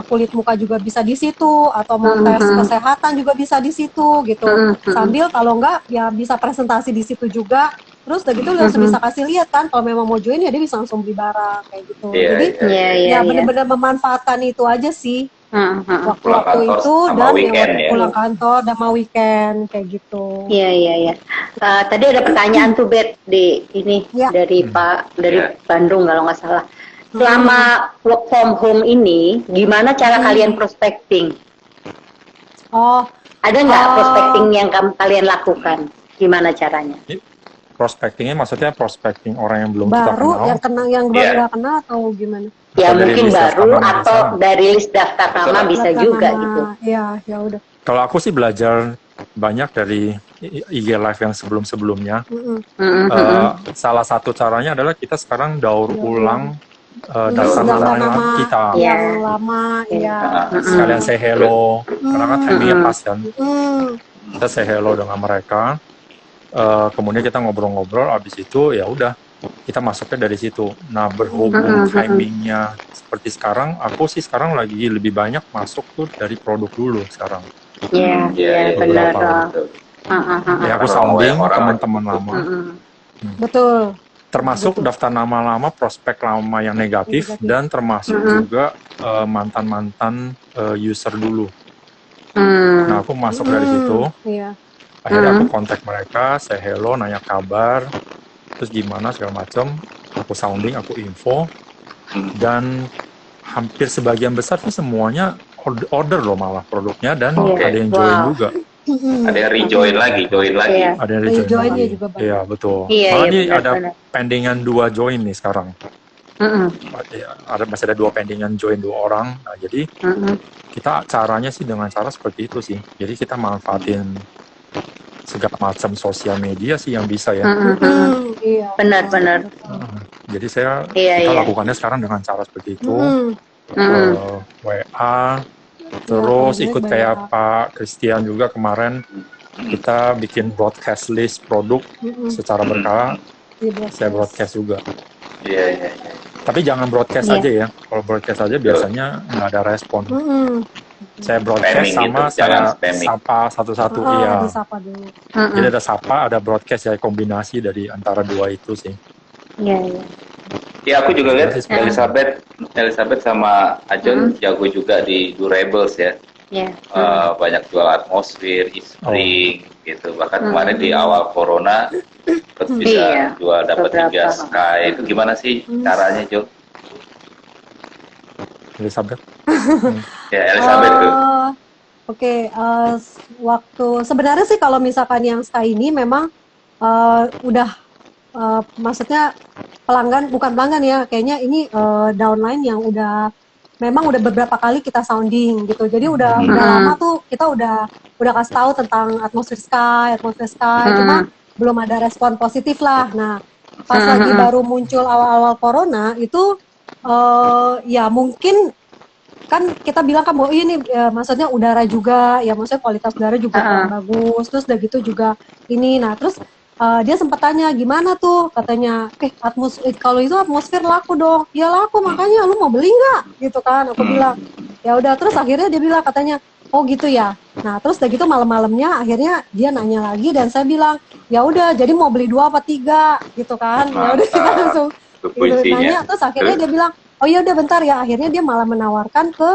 kulit muka juga bisa di situ, atau mau tes kesehatan juga bisa di situ gitu. Sambil kalau enggak ya bisa presentasi di situ juga. Terus udah gitu langsung bisa kasih lihat kan kalau memang mau join ya dia bisa langsung beli barang kayak gitu. Jadi benar-benar memanfaatkan itu aja sih. Waktu-waktu itu dan pulang kantor dan mau weekend kayak gitu. Iya. Tadi ada pertanyaan tuh Bet di ini dari Bandung kalau nggak salah. Selama work from home ini, gimana cara kalian prospecting? Ada nggak prospecting yang kalian lakukan? Gimana caranya? Prospectingnya maksudnya prospecting orang yang belum kita kenal? Yang baru nggak kenal atau gimana? Ya mungkin baru atau dari list daftar nama bisa juga gitu. Iya, ya udah. Kalau aku sih belajar banyak dari IG Live yang sebelum-sebelumnya. Salah satu caranya adalah kita sekarang daur ulang daftar nama kita. Yang lama, sekalian say hello, karena kan timingnya pas kan. Kita say hello dengan mereka. Kemudian kita ngobrol-ngobrol, abis itu ya udah kita masuknya dari situ. Nah berhubung timingnya seperti sekarang, aku sih sekarang lagi lebih banyak masuk tuh dari produk dulu sekarang. Iya benar. Ya aku sounding teman-teman lama. Betul. Termasuk daftar nama-lama prospek lama yang negatif dan termasuk juga mantan-mantan user dulu. Nah aku masuk dari situ. Akhirnya aku kontak mereka, say hello, nanya kabar, terus gimana segala macam. Aku sounding, aku info, dan hampir sebagian besar sih semuanya order loh malah produknya, dan ada yang join juga. Ada yang rejoin lagi, join lagi. Ada yang rejoin lagi. Juga iya betul. Malah ini ada pendingan 2 join nih sekarang. Masih ada 2 pendingan join 2 orang. Nah jadi kita caranya sih dengan cara seperti itu sih. Jadi kita manfaatin segala macam sosial media sih yang bisa ya. Benar. Jadi kita lakukannya sekarang dengan cara seperti itu. WA, terus ikut kayak Pak Christian juga kemarin kita bikin broadcast list produk secara berkala. Saya broadcast juga. Iya. Tapi jangan broadcast Iya. aja ya. Kalau broadcast aja biasanya nggak ada respon. Saya broadcast Spamming sama gitu, saya jangan spamming. sapa satu-satu. Oh, Iya. disapa dulu. Jadi ada sapa, ada broadcast ya, kombinasi dari antara dua itu sih. Iya, iya. Ya aku juga lihat Ya. Elizabeth sama Ajon jago juga di durables ya. Iya. Banyak jual atmosfer, e-spring gitu. Bahkan kemarin di awal corona bisa Iya, jual dapat beberapa. 3 Sky. Itu gimana sih caranya, Jo? Elizabeth. Ya Elizabeth tuh. Oke, waktu sebenarnya sih kalau misalkan yang Sky ini memang udah maksudnya bukan pelanggan ya, kayaknya ini downline yang memang udah beberapa kali kita sounding gitu. Jadi udah lama tuh kita udah kasih tahu tentang atmosfer Sky, cuma belum ada respon positif lah. Nah, pas lagi baru muncul awal-awal corona itu ya mungkin kan kita bilang kan bahwa ini maksudnya udara juga ya, maksudnya kualitas udara juga kurang bagus, terus udah gitu juga ini. Nah terus dia sempat tanya gimana tuh, katanya kalau itu atmosfer laku dong. Ya laku, makanya lu mau beli nggak gitu kan. Aku bilang ya udah. Terus akhirnya dia bilang katanya oh gitu ya. Nah terus udah gitu malam-malamnya akhirnya dia nanya lagi dan saya bilang ya udah, jadi mau beli 2 apa 3 gitu kan. Ya udah kita langsung Itu gitu, puisinya. nanya. Terus akhirnya dia bilang oh iya udah bentar ya. Akhirnya dia malah menawarkan ke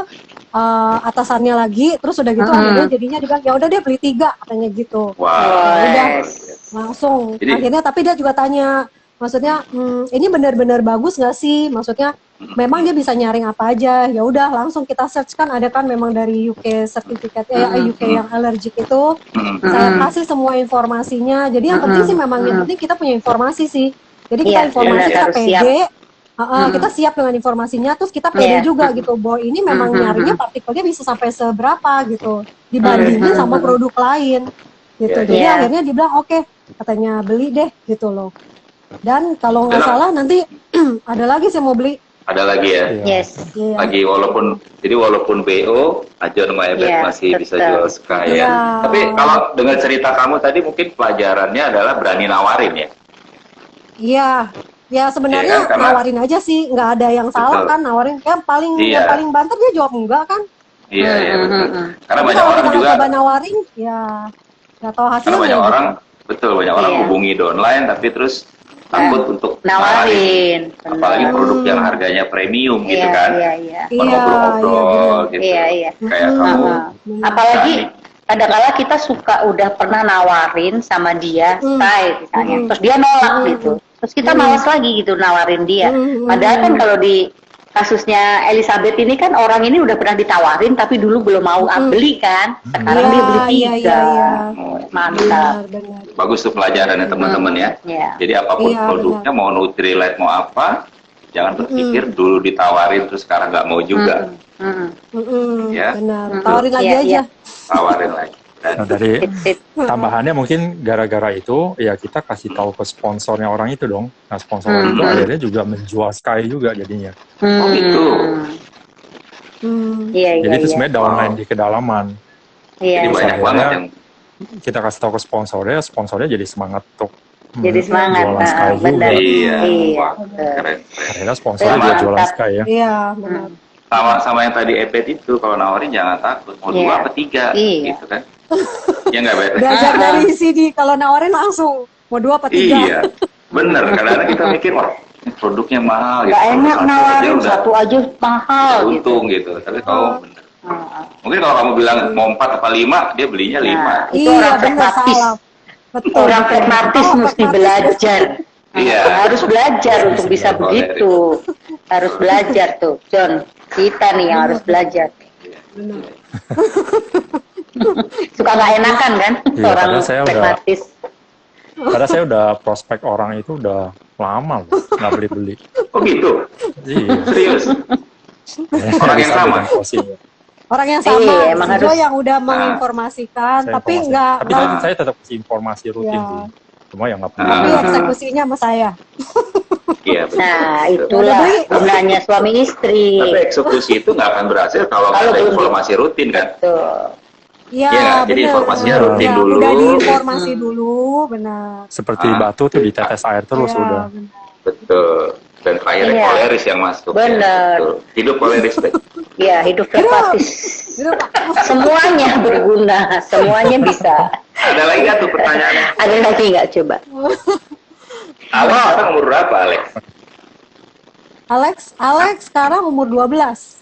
atasannya lagi. Terus udah gitu akhirnya jadinya dia bilang ya udah dia beli 3 katanya gitu. Wah. Udah langsung. Jadi- Akhirnya tapi dia juga tanya, maksudnya ini benar-benar bagus nggak sih? Maksudnya memang dia bisa nyaring apa aja. Ya udah langsung kita search kan, ada kan memang dari UK sertifikat UK yang allergic itu. Saya kasih semua informasinya. Jadi yang penting sih memang yang penting kita punya informasi sih. Jadi kita Iya, informasi benar, kita harus pede. Kita siap dengan informasinya, terus kita pede juga gitu bahwa ini memang nyaringnya partikelnya bisa sampai seberapa gitu dibandingin sama produk lain gitu. Iya, Jadi iya. akhirnya dia bilang oke, katanya beli deh gitu loh. Dan kalau nggak Dalam- salah nanti ada lagi sih mau beli. Ada lagi ya. Iya. Yes. Iya. Lagi walaupun BO Ajon sama Ebet Iya, masih bisa betul. jual Sky ya. Iya. Tapi kalau dengan cerita kamu tadi mungkin pelajarannya adalah berani nawarin ya. Iya. Ya sebenarnya Iya kan, karena- nawarin aja sih, nggak ada yang salah Betul. kan nawarin. Yang Iya. paling banter dia jawab enggak kan. Iya, iya betul. Karena Tapi banyak kalau orang kita juga coba nawarin, ya nggak tahu karena hasilnya. banyak gitu. orang banyak orang Iya. hubungi downline tapi terus takut untuk Nawarin. apalagi produk yang harganya premium gitu Iya, kan. iya, iya. Ngobrol-ngobrol gitu. Iya, iya. Kayak kamu Apalagi kadang-kala kita suka udah pernah nawarin sama dia, Sky misalnya, terus dia nolak gitu. Terus kita malas lagi gitu nawarin dia. Padahal kan kalau di kasusnya Elizabeth ini kan orang ini udah pernah ditawarin tapi dulu belum mau beli kan. Sekarang dia beli 3. Iya. Oh, Mantap. Benar. bagus tuh pelajaran ya teman-teman ya. Iya. Jadi apapun Iya, produknya mau Nutrilite mau apa, jangan berpikir dulu ditawarin terus sekarang nggak mau juga. Ya. Benar. Tawarin lagi Iya, aja. iya. Tawarin lagi. Dan Nah, dari Sip. tambahannya mungkin gara-gara itu ya kita kasih tahu ke sponsornya orang itu dong. Nah sponsor itu akhirnya juga menjual Sky juga jadinya. oh gitu. Iya, iya, Jadi itu iya. sebenarnya downline di kedalaman. Iya. Jadi banyak Akhirnya banget yang kita kasih tahu ke sponsornya jadi semangat untuk Jadi semangat, jualan Sky juga. benar. iya. Iya. Wah, keren. Akhirnya sponsornya juga Mantap. jualan Sky ya. Iya, benar. Sama yang tadi Epet itu kalau nawarin jangan takut mau Iya. 2 apa 3 Iya. gitu kan. Ya nggak Bet? Belajar dari CD, kalau nawarin langsung mau 2 apa 3. Iya, bener. Kadang-kadang kita mikir, wah ini produknya mahal gitu. Gak enak Satu nawarin, aja udah satu aja mahal gitu. untung gitu. Tapi kalau bener. Heeh. Mungkin kalau kamu bilang mau 4 apa 5, dia belinya 5. Nah, itu Iya, orang benar, pragmatis. salah. Betul. Orang pragmatis mesti belajar. Iya. Harus belajar untuk bisa begitu. Harus belajar tuh, John. Kita nih yang harus belajar. Suka nggak enakan kan Iya, orang padahal saya udah- pragmatis. Padahal saya udah prospek orang itu udah lama loh, nggak beli-beli. Oh gitu? Iya. Serius? Orang yang sama? Orang yang sama, Iya, emang juga harus- yang udah menginformasikan, Saya tapi informasi. nggak, Tapi saya tetap kasih informasi rutin Ya. sih. Cuma yang nggak tapi perlu. eksekusinya sama saya. Iya. betul. Nah, itulah gunanya suami istri. Tapi eksekusi itu nggak akan berhasil kalau nggak Kalau ada belum- informasi rutin kan? Tuh. Iya, Iya nggak? Jadi benar. informasinya rutin Ya, dulu. Udah diinformasi dulu, benar. Seperti batu tuh ditetes air terus Iya, udah. benar. Betul. Dan terakhir Iya. koleris yang masuk. Benar. Ya, betul. Hidup koleris deh. Ya, hidup flekmatis. Hidup. Semuanya berguna, semuanya bisa. Ada lagi nggak tuh pertanyaannya? Ada lagi nggak coba? Alex sekarang umur berapa, Alex? Alex sekarang umur 12.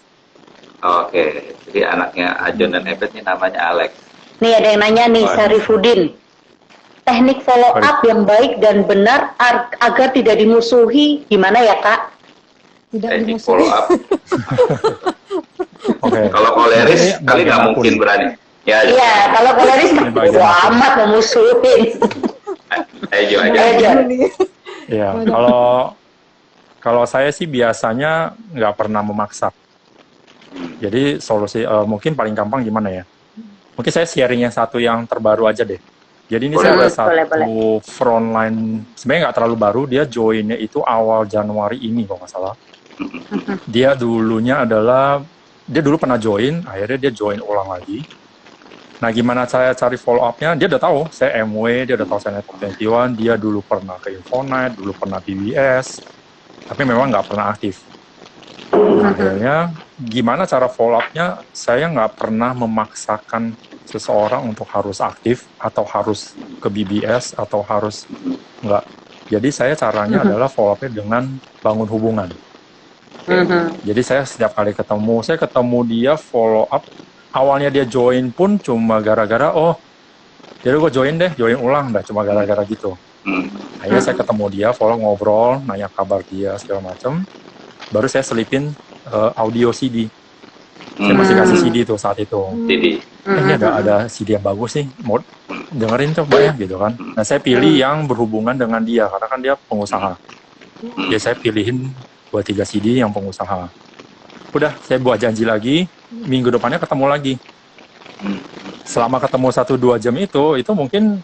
Oke, jadi anaknya Ajon dan Ebet ini namanya Alex. Nih ada yang nanya nih, Sarifudin. Teknik follow up yang baik dan benar agar tidak dimusuhi gimana ya Kak? Tidak Teknik dimusuhi. follow up. Oke. Kalau koleris Ini kali nggak bagian aku mungkin nih. berani. Ya, Iya, kalau koleris bagian wah aku. amat memusuhin. ayo aja. Ayo. Iya, kalau saya sih biasanya nggak pernah memaksa. Jadi solusi mungkin paling gampang gimana ya? Mungkin saya sharing yang satu yang terbaru aja deh. Jadi ini saya ada satu frontline, sebenarnya nggak terlalu baru, dia joinnya itu awal Januari ini kalau nggak salah. Dia dulunya adalah, dia dulu pernah join, akhirnya dia join ulang lagi. Nah gimana saya cari follow up-nya, dia udah tahu saya MW, dia udah tahu saya Network 21, dia dulu pernah ke Infonet, dulu pernah BBS, tapi memang nggak pernah aktif. Akhirnya gimana cara follow up-nya, saya nggak pernah memaksakan seseorang untuk harus aktif atau harus ke BBS atau harus nggak. Jadi saya caranya adalah follow up-nya dengan bangun hubungan. Jadi saya setiap kali ketemu, saya ketemu dia follow up. Awalnya dia join pun cuma gara-gara, oh jadi gue join ulang, dah cuma gara-gara gitu. Akhirnya saya ketemu dia, follow, ngobrol, nanya kabar dia segala macam. Baru saya selipin audio CD. Saya masih kasih CD tuh saat itu. Jadi, Ini ada CD yang bagus nih, mau dengerin coba ya gitu kan. Nah saya pilih yang berhubungan dengan dia, karena kan dia pengusaha. Jadi saya pilihin 2-3 CD yang pengusaha. Udah, saya buat janji lagi, minggu depannya ketemu lagi. Selama ketemu 1-2 jam itu mungkin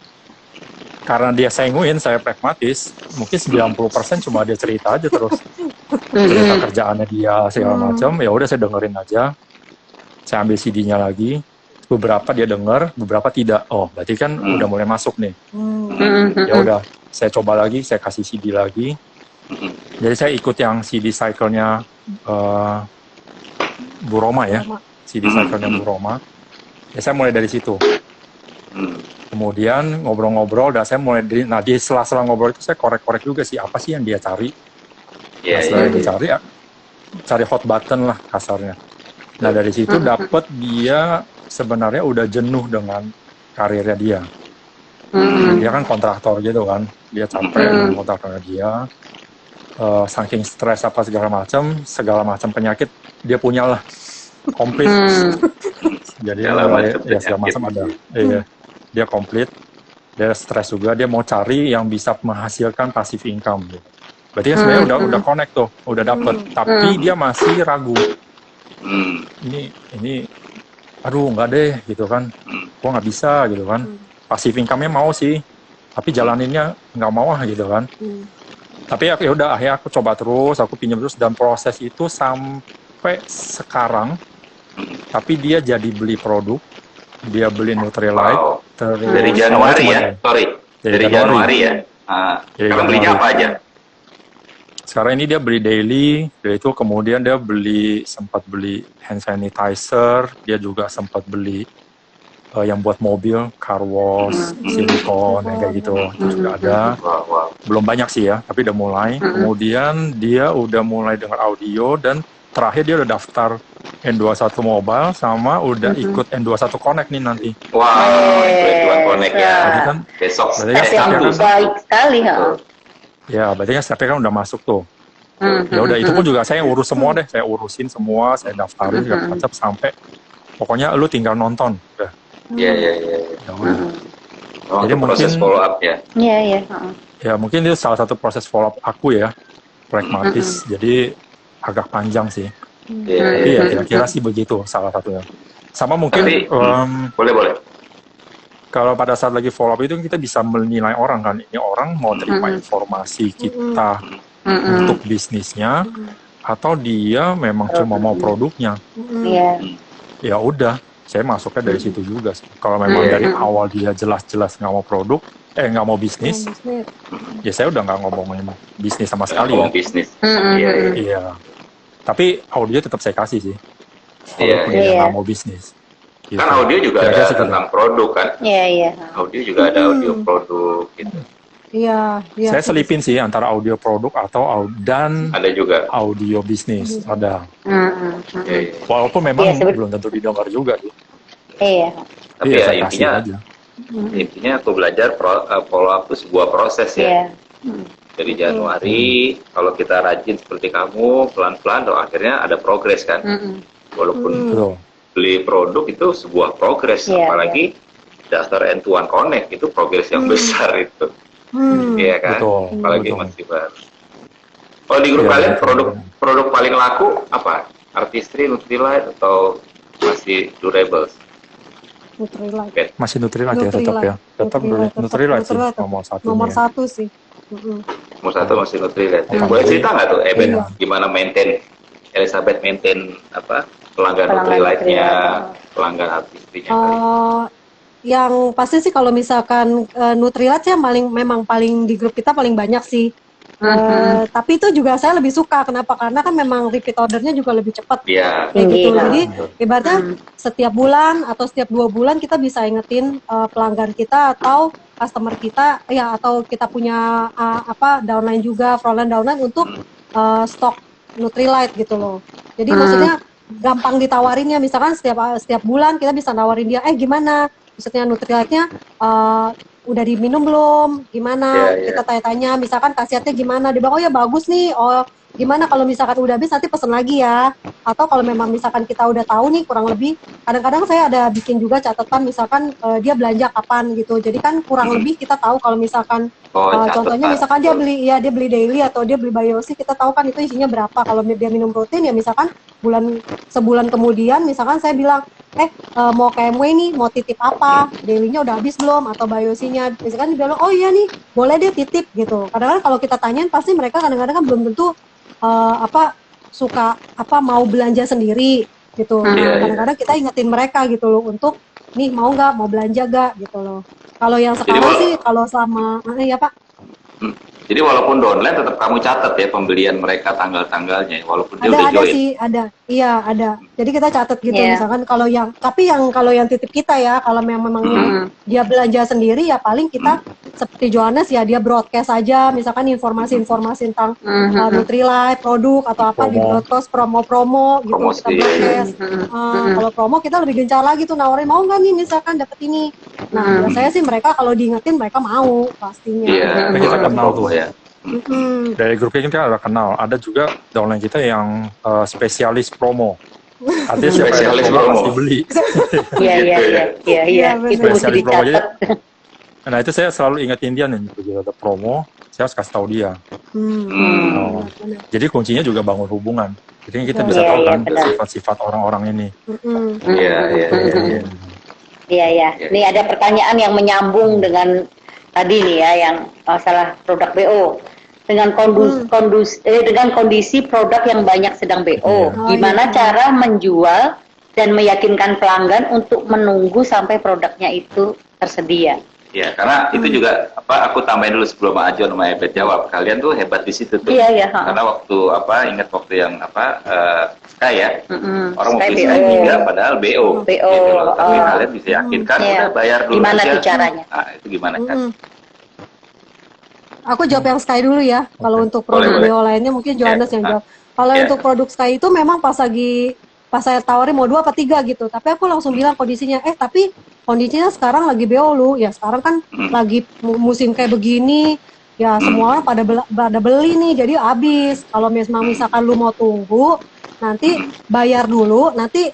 karena dia senguin, saya pragmatis, mungkin 90% cuma dia cerita aja terus. Cerita kerjaannya dia segala macam, ya udah saya dengerin aja. Saya ambil CD-nya lagi, beberapa dia denger, beberapa tidak. Oh, berarti kan udah mulai masuk nih. Ya udah, saya coba lagi, saya kasih CD lagi. Jadi saya ikut yang CD cycle-nya Bu Roma ya, CD cycle-nya Bu Roma. Ya saya mulai dari situ. Kemudian ngobrol-ngobrol, dan saya mulai di sela-sela ngobrol itu saya korek-korek juga sih, apa sih yang dia cari. Nah, setelah dia cari hot button lah kasarnya. Nah dari situ dapet dia sebenarnya udah jenuh dengan karirnya dia. Dia kan kontraktor gitu kan, dia capek dengan kontraktornya dia. Saking stres apa segala macam penyakit dia punya lah, komplit. Jadi ya segala macam ada. Iya, dia komplit. Dia stres juga, dia mau cari yang bisa menghasilkan passive income. Gitu. Berarti kan sebenarnya udah connect tuh, udah dapet. Tapi dia masih ragu. Ini aduh nggak deh gitu kan, gua nggak bisa gitu kan. Passive income-nya mau sih, tapi jalaninnya nggak mau gitu kan. Tapi ya udah, akhirnya aku coba terus, aku pinjam terus, dan proses itu sampai sekarang. Tapi dia jadi beli produk, dia beli Nutrilite. Dari Januari ya, dari Januari ya. Sekarang belinya apa aja? Sekarang ini dia beli daily, dia itu kemudian dia sempat beli hand sanitizer, dia juga sempat beli yang buat mobil, car wash, silikon, yang kayak gitu, itu juga ada. Belum banyak sih ya, tapi udah mulai. Kemudian dia udah mulai dengar audio, dan terakhir dia udah daftar N21 Mobile, sama udah ikut N21 Connect nih nanti. Wow, N21 Connect ya. Berarti kan Besok. Tapi yang baik sekali ya. Ya, berarti kan stepnya kan udah masuk tuh. Ya udah, itu pun juga saya urus semua deh, saya urusin semua, saya daftarin segala macam sampai pokoknya lu tinggal nonton. Udah. Iya. Ya udah. Jadi proses follow up ya. Iya. Ya mungkin itu salah satu proses follow up aku ya, pragmatis. Jadi agak panjang sih. Tapi ya kira-kira sih begitu salah satunya. Sama mungkin boleh. Kalau pada saat lagi follow up itu kita bisa menilai orang kan, ini orang mau terima informasi kita untuk bisnisnya atau dia memang cuma mau produknya. Iya. Ya udah, saya masuknya dari situ juga sih. Kalau memang dari awal dia jelas-jelas nggak mau produk, nggak mau bisnis, ya saya udah nggak ngomongin bisnis sama sekali ngomong ya. bisnis. Iya, iya. Iya. Tapi audio tetap saya kasih sih. Iya, Walaupun iya. dia nggak mau bisnis. Gitu. Kan audio juga Kira-kira ada seperti tentang produk kan. Iya, iya. Audio juga ada audio produk gitu. Iya, iya. Saya selipin sih antara audio produk atau dan Ada juga. audio bisnis ada. Iya, iya. Walaupun memang Iya, belum tentu didengar juga sih. Iya. Tapi Iya, ya saya kasih intinya aja. intinya aku belajar follow up itu sebuah proses ya. Iya. Dari Januari kalau kita rajin seperti kamu pelan-pelan tuh akhirnya ada progres kan. Walaupun Betul. beli produk itu sebuah progres, Iya, apalagi daftar N1 Connect itu progres yang besar itu. Iya kan? Betul, Apalagi betul. masih baru. Kalau di grup Iya, kalian betul. produk paling laku apa? Artistry, Nutrilite atau masih Durables? Nutrilite. Oke. Masih Nutrilite ya tetap ya. Tetap Nutrilite sih nomor satu. Nomor satu sih. Nomor satu masih Nutrilite. Iya. Boleh cerita nggak tuh, Eben, Iya. gimana Elizabeth maintain apa pelanggan Pelanggan Nutrilite-nya, Nutrilite. pelanggan artistrinya? Yang pasti sih kalau misalkan Nutrilite ya memang paling di grup kita paling banyak sih. Tapi itu juga saya lebih suka. Kenapa? Karena kan memang repeat ordernya juga lebih cepat. Iya. Kayak gitu. Iya. Jadi ibaratnya setiap bulan atau setiap 2 bulan kita bisa ingetin pelanggan kita atau customer kita ya, atau kita punya downline juga, frontline downline untuk stok Nutrilite gitu loh. Jadi maksudnya gampang ditawarinnya, misalkan setiap bulan kita bisa nawarin dia, gimana maksudnya Nutrilite-nya udah diminum belum, gimana, Iya, iya. kita tanya-tanya, misalkan khasiatnya gimana, dia bilang oh ya bagus nih, oh gimana kalau misalkan udah habis nanti pesen lagi ya, atau kalau memang misalkan kita udah tahu nih kurang lebih, kadang-kadang saya ada bikin juga catatan misalkan dia belanja kapan gitu, jadi kan kurang lebih kita tahu kalau misalkan contohnya misalkan dia beli daily atau dia beli Biosi, kita tahu kan itu isinya berapa. Kalau dia minum protein ya misalkan sebulan kemudian misalkan saya bilang mau KMW nih, mau titip apa, dailynya udah habis belum atau Biosinya, misalkan dia bilang oh iya nih boleh deh titip gitu. Kadang-kadang kalau kita tanyain pasti mereka kadang-kadang kan belum tentu suka mau belanja sendiri gitu. Kadang-kadang kita ingetin mereka gitu loh untuk nih mau nggak, mau belanja gak gitu loh. Kalau yang sekarang sih kalau sama ya Pak. Jadi walaupun online tetap kamu catat ya pembelian mereka tanggal-tanggalnya, walaupun dia udah Ada join. sih, iya ada. Jadi kita catat gitu Iya. misalkan kalau yang titip kita ya, kalau memangnya dia belanja sendiri ya paling kita seperti Johannes ya dia broadcast aja misalkan informasi-informasi tentang Nutrilite, produk atau apa di broadcast promo-promo gitu Promosi. kita broadcast. Kalau promo kita lebih gencar lagi tuh nawarin mau nggak nih misalkan dapet ini. Nah, biasanya sih mereka kalau diingetin mereka mau pastinya. Iya, Tapi kita kenal tuh ya. Dari grupnya kita ada kenal. Ada juga downline kita yang spesialis promo. Artinya siapa yang Spesialis promo promo. pasti beli. Iya. Iya, Itu benar. mesti Spesialis promo aja. dicatat. Nah itu saya selalu ingetin dia nih, begitu ada promo, saya harus kasih tahu dia. Oh. Jadi kuncinya juga bangun hubungan. Jadi kita bisa Iya, tahu iya, kan benar. sifat-sifat orang-orang ini. Iya. Iya. Ini ada pertanyaan yang menyambung dengan tadi nih ya, yang masalah produk BO. Dengan dengan kondisi produk yang banyak sedang BO, gimana cara menjual dan meyakinkan pelanggan untuk menunggu sampai produknya itu tersedia? Ya, karena itu juga aku tambahin dulu sebelum Ajon sama Ebet jawab. Kalian tuh hebat di situ tuh. Iya. Karena ingat waktu yang Sky ya. Orang mau Sky beli BO. Sky 3 padahal BO. BO, Gitu loh. Tapi oh. kalian bisa yakinkan Iya. udah bayar dulu Gimana aja. tuh caranya? Nah, itu gimana kan? Aku jawab yang Sky dulu ya. Kalau untuk produk Boleh. BO lainnya mungkin Johannes yang jawab. Kalau Ya. untuk produk Sky itu memang pas saya tawarin mau 2 apa 3 gitu. Tapi aku langsung bilang kondisinya, tapi kondisinya sekarang lagi BO lu. Ya sekarang kan lagi musim kayak begini. Ya semua orang pada beli nih, jadi habis. Kalau misalkan lu mau tunggu, nanti bayar dulu, nanti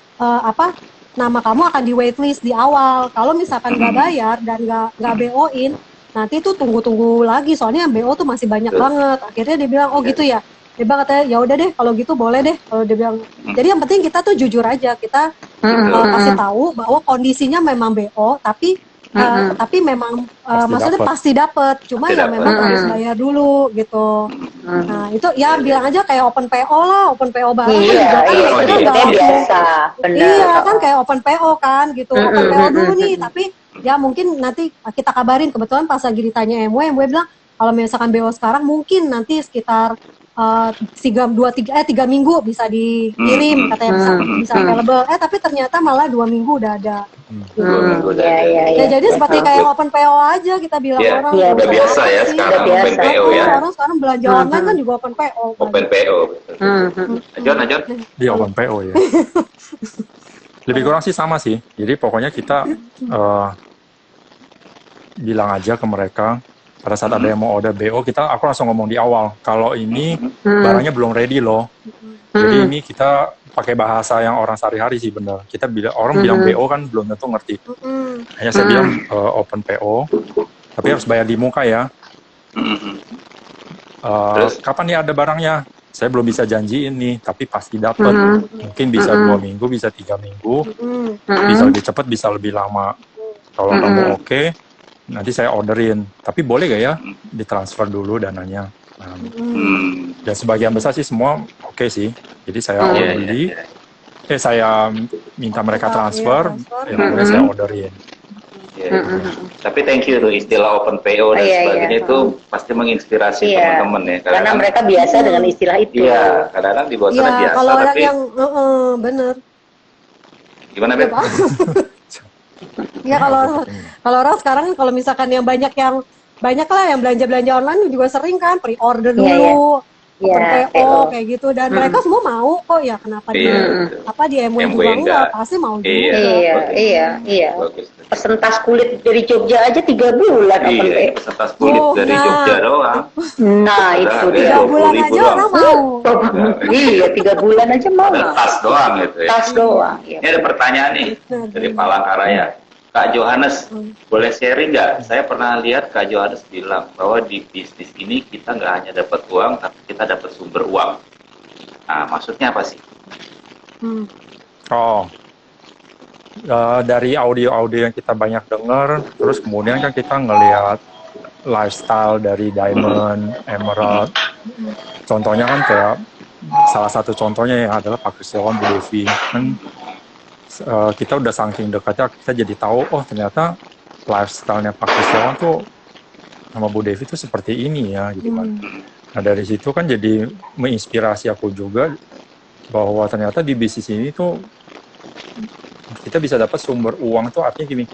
nama kamu akan di waitlist di awal. Kalau misalkan nggak bayar dan nggak BO-in, nanti tuh tunggu lagi, soalnya yang BO tuh masih banyak banget. Akhirnya dia bilang, oh gitu ya. Dia bilang katanya, ya udah deh, kalau gitu boleh deh. Kalau dia bilang, jadi yang penting kita tuh jujur aja, kita kasih tahu bahwa kondisinya memang BO, tapi memang maksudnya dapet. pasti dapet, cuma Pasti ya dapet. memang harus bayar dulu gitu. Nah itu ya bilang aja kayak open PO lah, open PO barang kan Iya, juga kan iya, kita itu nggak langsung. biasa, benar. Iya kan kayak open PO kan gitu, open PO dulu nih, tapi ya mungkin nanti kita kabarin. Kebetulan pas lagi ditanya MW bilang kalau misalkan BO sekarang mungkin nanti sekitar 3 minggu bisa dikirim katanya bisa available. Tapi ternyata malah 2 minggu udah ada. 2 minggu udah ada. Ya jadi seperti kayak open PO aja kita bilang Iya, orang. iya, udah biasa ya sekarang Udah open biasa. PO ya. Orang sekarang belanja online kan juga open PO. Open PO. Ajon. Di open PO ya. Lebih kurang sih sama sih. Jadi pokoknya kita bilang aja ke mereka pada saat ada yang mau order BO, aku langsung ngomong di awal, kalau ini barangnya belum ready loh. Jadi ini kita pakai bahasa yang orang sehari-hari sih bener. Kita orang bilang BO kan belum tentu ngerti. Hanya saya bilang open PO, tapi harus bayar di muka ya. Kapan nih ada barangnya? Saya belum bisa janjiin nih, tapi pasti dapat. Mungkin bisa 2 minggu, bisa 3 minggu, bisa lebih cepat, bisa lebih lama. Kalau kamu oke, nanti saya orderin. Tapi boleh gak ya ditransfer dulu dananya? Nah, dan sebagian besar sih semua oke sih. Jadi saya beli, saya minta mereka transfer, kemudian saya orderin. Tapi thank you tuh istilah open PO dan sebagainya itu pasti menginspirasi teman-teman ya. Karena mereka biasa dengan istilah itu. Iya, kadang-kadang di bawah sana biasa. Kalau orang tapi yang bener. gimana Beb? Ya kalau orang sekarang kalau misalkan yang banyak lah yang belanja online juga sering kan pre-order dulu, open PO kayak gitu dan mereka semua mau kok ya kenapa di MW juga enggak pasti mau juga. Iya. Pesen tas kulit dari Jogja aja 3 bulan open PO. Pesen tas kulit dari Jogja doang. Nah itu 3 bulan aja orang mau. Iya 3 bulan aja mau. Tas doang gitu ya. Tas doang. Ini ada pertanyaan nih dari Palangkaraya. Kak Johannes, boleh sharing nggak? Saya pernah lihat Kak Johannes bilang bahwa di bisnis ini kita nggak hanya dapat uang, tapi kita dapat sumber uang. Nah, maksudnya apa sih? Dari audio-audio yang kita banyak dengar, terus kemudian kan kita ngelihat lifestyle dari Diamond, Emerald. Contohnya kan kayak salah satu contohnya yang adalah Pak Krisdawan, Bu Devi. Kan kita udah saking dekatnya, kita jadi tahu, oh ternyata lifestyle-nya Pak Krisdawan tuh sama Bu Devi tuh seperti ini ya, gitu kan. Nah dari situ kan jadi menginspirasi aku juga bahwa ternyata di bisnis ini tuh kita bisa dapat sumber uang tuh artinya gini.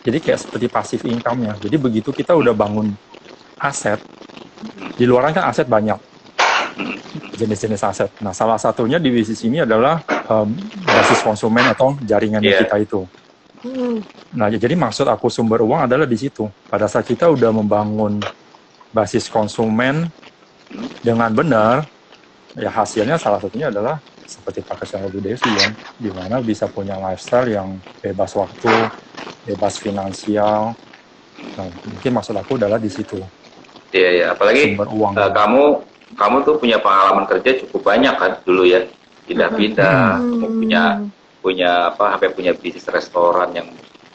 Jadi kayak seperti passive income-nya. Jadi begitu kita udah bangun aset, di luaran kan aset banyak, jenis-jenis aset. Nah salah satunya di bisnis ini adalah basis konsumen atau jaringannya kita itu. Nah jadi maksud aku sumber uang adalah di situ. Pada saat kita udah membangun basis konsumen dengan benar, ya hasilnya salah satunya adalah seperti Pak Krisdawan Bu Devi ya, di mana bisa punya lifestyle yang bebas waktu, bebas finansial. Nah, mungkin maksud aku adalah di situ. Iya, apalagi sumber uang. Kamu tuh punya pengalaman kerja cukup banyak kan dulu ya, pindah-pindah, punya sampai punya bisnis restoran yang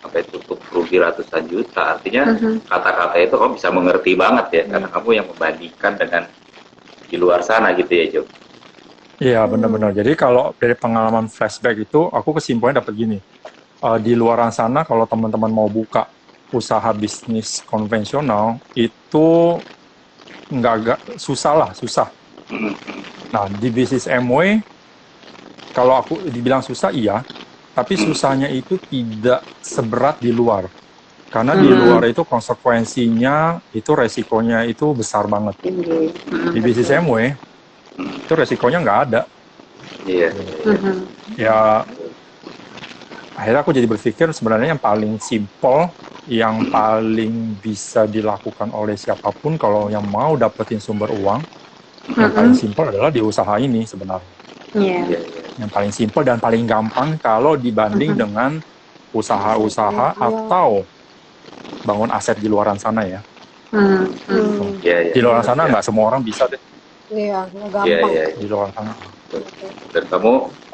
sampai tutup rugi ratusan juta. Artinya kata-kata itu kamu bisa mengerti banget ya, karena kamu yang membandingkan dengan di luar sana gitu ya Jo. Iya benar-benar. Jadi kalau dari pengalaman flashback itu, aku kesimpulannya dapat gini. Di luaran sana kalau teman-teman mau buka usaha bisnis konvensional itu susah. Nah di bisnis MW, kalau aku dibilang susah iya, tapi susahnya itu tidak seberat di luar. Karena di luar itu konsekuensinya, itu resikonya itu besar banget. Di bisnis MW, itu resikonya nggak ada. Iya. Ya, akhirnya aku jadi berpikir sebenarnya yang paling simple, yang paling bisa dilakukan oleh siapapun kalau yang mau dapetin sumber uang, yang paling simple adalah di usaha ini sebenarnya. Yang paling simple dan paling gampang kalau dibanding dengan usaha-usaha atau bangun aset di luaran sana ya. Di luaran sana nggak semua orang bisa deh. Iya, nggak gampang. Di luar sana. Dan kamu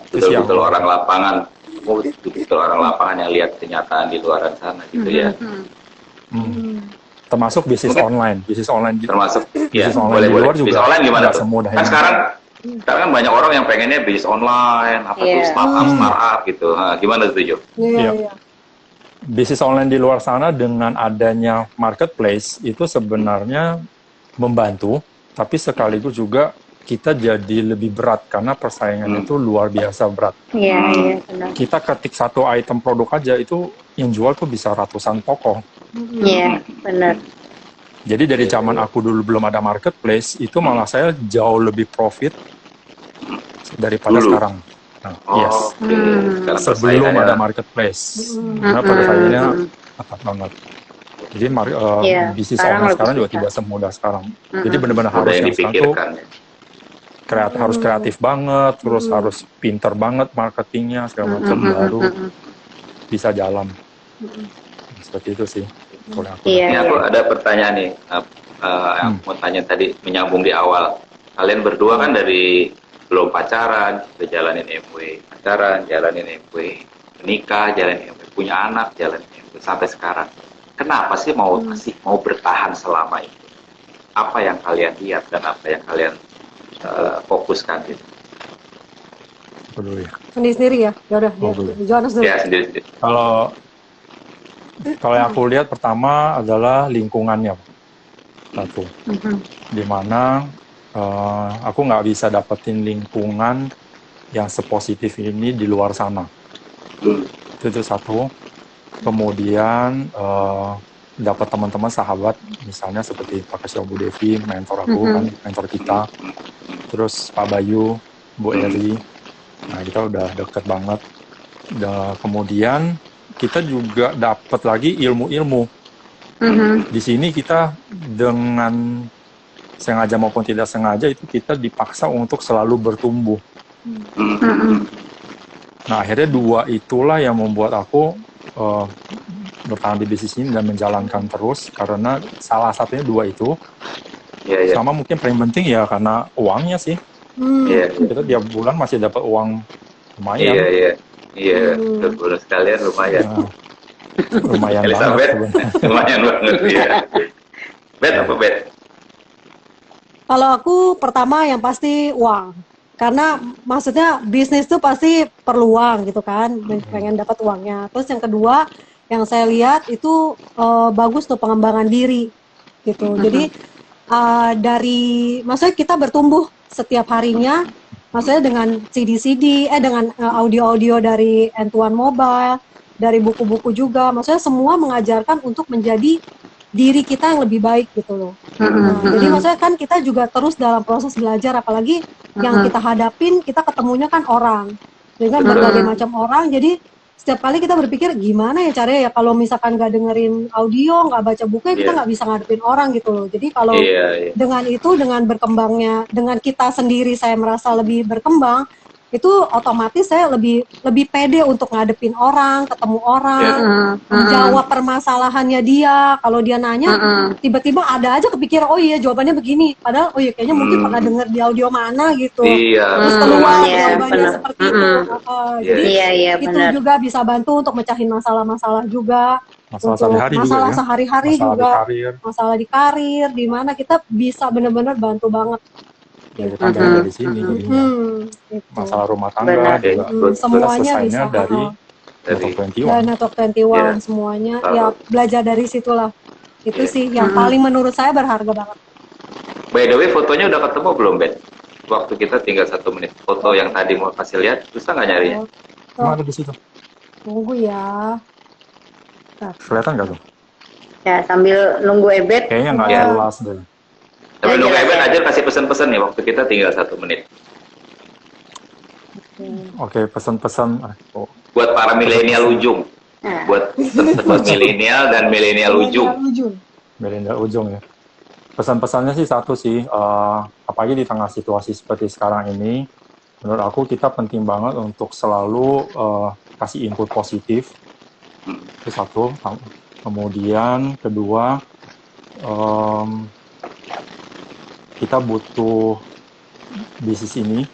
betul-betul orang lapangan. Kamu betul-betul orang lapangan yang lihat kenyataan di luaran sana gitu ya. Termasuk bisnis online. Bisnis online termasuk bisnis ya, online di luar juga. Bisnis online gimana tuh? Semudah Kan sekarang banyak orang yang pengennya bisnis online, tuh startup gitu. Nah, gimana tuh Jo? Iya. Bisnis online di luar sana dengan adanya marketplace itu sebenarnya membantu, tapi sekaligus juga kita jadi lebih berat karena persaingan itu luar biasa berat. Iya, benar. Kita ketik satu item produk aja itu yang jual tuh bisa ratusan toko. Iya, benar. Jadi dari zaman aku dulu belum ada marketplace, itu malah saya jauh lebih profit daripada Dulu? sekarang. Nah, yes. Oke. Sekarang Sebelum persaingannya- ada marketplace, karena persaingannya ketat banget. Jadi Iya, bisnis sekarang online lebih sekarang juga susah. tidak semudah sekarang. Jadi benar-benar harus udah yang yang sekarang tuh dipikirkan ya. harus kreatif banget, terus harus pinter banget marketingnya segala macam baru bisa jalan. Seperti itu sih. Kalau aku. Iya. Ini aku ada pertanyaan nih, yang mau tanya tadi menyambung di awal. Kalian berdua kan dari belum pacaran, udah jalanin MW, pacaran, jalanin MW, menikah, jalanin MW, punya anak, jalanin MW sampai sekarang. Kenapa sih masih mau bertahan selama itu? Apa yang kalian lihat dan apa yang kalian fokuskan gitu? Dulu ya. Sendiri-sendiri ya. Ya udah, Oh, boleh. Jonas dulu. Ya sendiri-sendiri. Kalau yang aku lihat pertama adalah lingkungannya, satu, dimana aku nggak bisa dapetin lingkungan yang sepositif ini di luar sana. Itu satu. Kemudian dapat teman-teman sahabat, misalnya seperti Pak Kasio, Bu Devi, mentor aku kan, mentor kita. Terus Pak Bayu, Bu Eri. Nah kita udah deket banget. Kemudian kita juga dapat lagi ilmu-ilmu. Di sini kita dengan sengaja maupun tidak sengaja itu kita dipaksa untuk selalu bertumbuh. Nah akhirnya dua itulah yang membuat aku bertahan di bisnis ini dan menjalankan terus, karena salah satunya dua itu. Iya. Sama mungkin paling penting ya karena uangnya sih. Iya. Kita tiap bulan masih dapat uang lumayan. Iya. Betul sekalian lumayan. Nah, lumayan banget Elizabeth, sebenarnya. lumayan banget ya. Bet apa bet? Kalau aku pertama yang pasti uang. Karena maksudnya bisnis tuh pasti perlu uang gitu kan, pengen dapat uangnya. Terus yang kedua yang saya lihat itu bagus tuh pengembangan diri gitu. Jadi maksudnya kita bertumbuh setiap harinya, maksudnya dengan CD-CD, dengan audio-audio dari Entuan Mobile, dari buku-buku juga, maksudnya semua mengajarkan untuk menjadi diri kita yang lebih baik gitu loh. Jadi maksudnya kan kita juga terus dalam proses belajar, apalagi yang kita hadapin, kita ketemunya kan orang dengan berbagai macam orang. Jadi setiap kali kita berpikir gimana ya caranya ya kalau misalkan nggak dengerin audio, nggak baca buku, ya kita nggak bisa ngadepin orang gitu loh. Jadi kalau dengan itu, dengan berkembangnya, dengan kita sendiri saya merasa lebih berkembang, itu otomatis saya lebih pede untuk ngadepin orang, ketemu orang, menjawab permasalahannya dia. Kalau dia nanya, tiba-tiba ada aja kepikiran, oh iya jawabannya begini. Padahal, oh iya kayaknya mungkin pernah denger di audio mana gitu. Terus keluar jawabannya seperti itu. Jadi itu juga bisa bantu untuk mecahin masalah-masalah juga. Masalah sehari-hari juga masalah ya. sehari-hari Masalah juga. di karir. Masalah di karir, di mana kita bisa benar-benar bantu banget. Ya, kita dari sini. Gitu. Masalah rumah tangga juga. Semuanya selesainya bisa dari Top 21. dan Top 21 semuanya ya belajar dari situlah. Itu sih yang paling menurut saya berharga banget. By the way, fotonya udah ketemu belum, Ben? Waktu kita tinggal 1 menit. Foto yang tadi mau kasih lihat, susah nggak nyarinya? Cuma ada di situ. Tunggu ya. Kelihatan nggak tuh? Ya, sambil nunggu Ebet. Kayaknya nggak Ya. jelas deh. Tapi nunggu Ben aja kasih pesan-pesan nih, waktu kita tinggal 1 menit. Oke, pesan-pesan. Buat para milenial ujung. Buat milenial dan milenial ujung. Milenial ujung ya. Pesan-pesannya sih satu sih, apalagi di tengah situasi seperti sekarang ini, menurut aku kita penting banget untuk selalu kasih input positif. Itu satu. Kemudian kedua, kita butuh bisnis ini.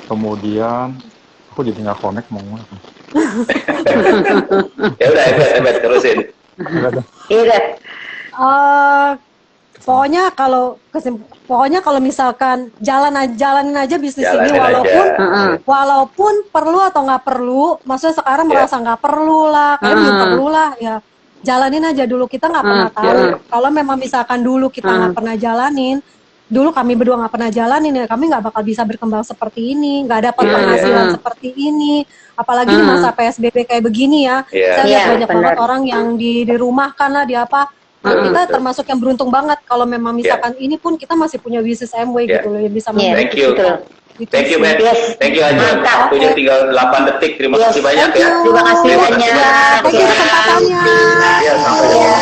Kemudian aku jadi nggak connect mau ngomong apa. Ya udah, Ebet terusin. Iya. Pokoknya kalau misalkan jalanin aja bisnis ini, Jalanin walaupun perlu atau nggak perlu, maksudnya sekarang merasa nggak perlu lah, kayak belum perlu lah, ya jalanin aja dulu, kita nggak pernah tahu. Kalau memang misalkan dulu kita nggak pernah jalanin, dulu kami berdua nggak pernah jalanin ya, kami nggak bakal bisa berkembang seperti ini, nggak dapat penghasilan seperti ini, apalagi di masa PSBB kayak begini ya. Saya lihat banyak banget orang yang dirumahkan lah, di apa. Kita termasuk yang beruntung banget kalau memang misalkan ini pun kita masih punya bisnis MW gitu loh, yang bisa Thank you. Gitu Thank you, sih. Ben. Thank you, Aja. Waktunya tinggal 8 detik. Terima kasih banyak Thank ya. you. Terima kasih banyak. Thank you kesempatannya. Ya, sampai jumpa.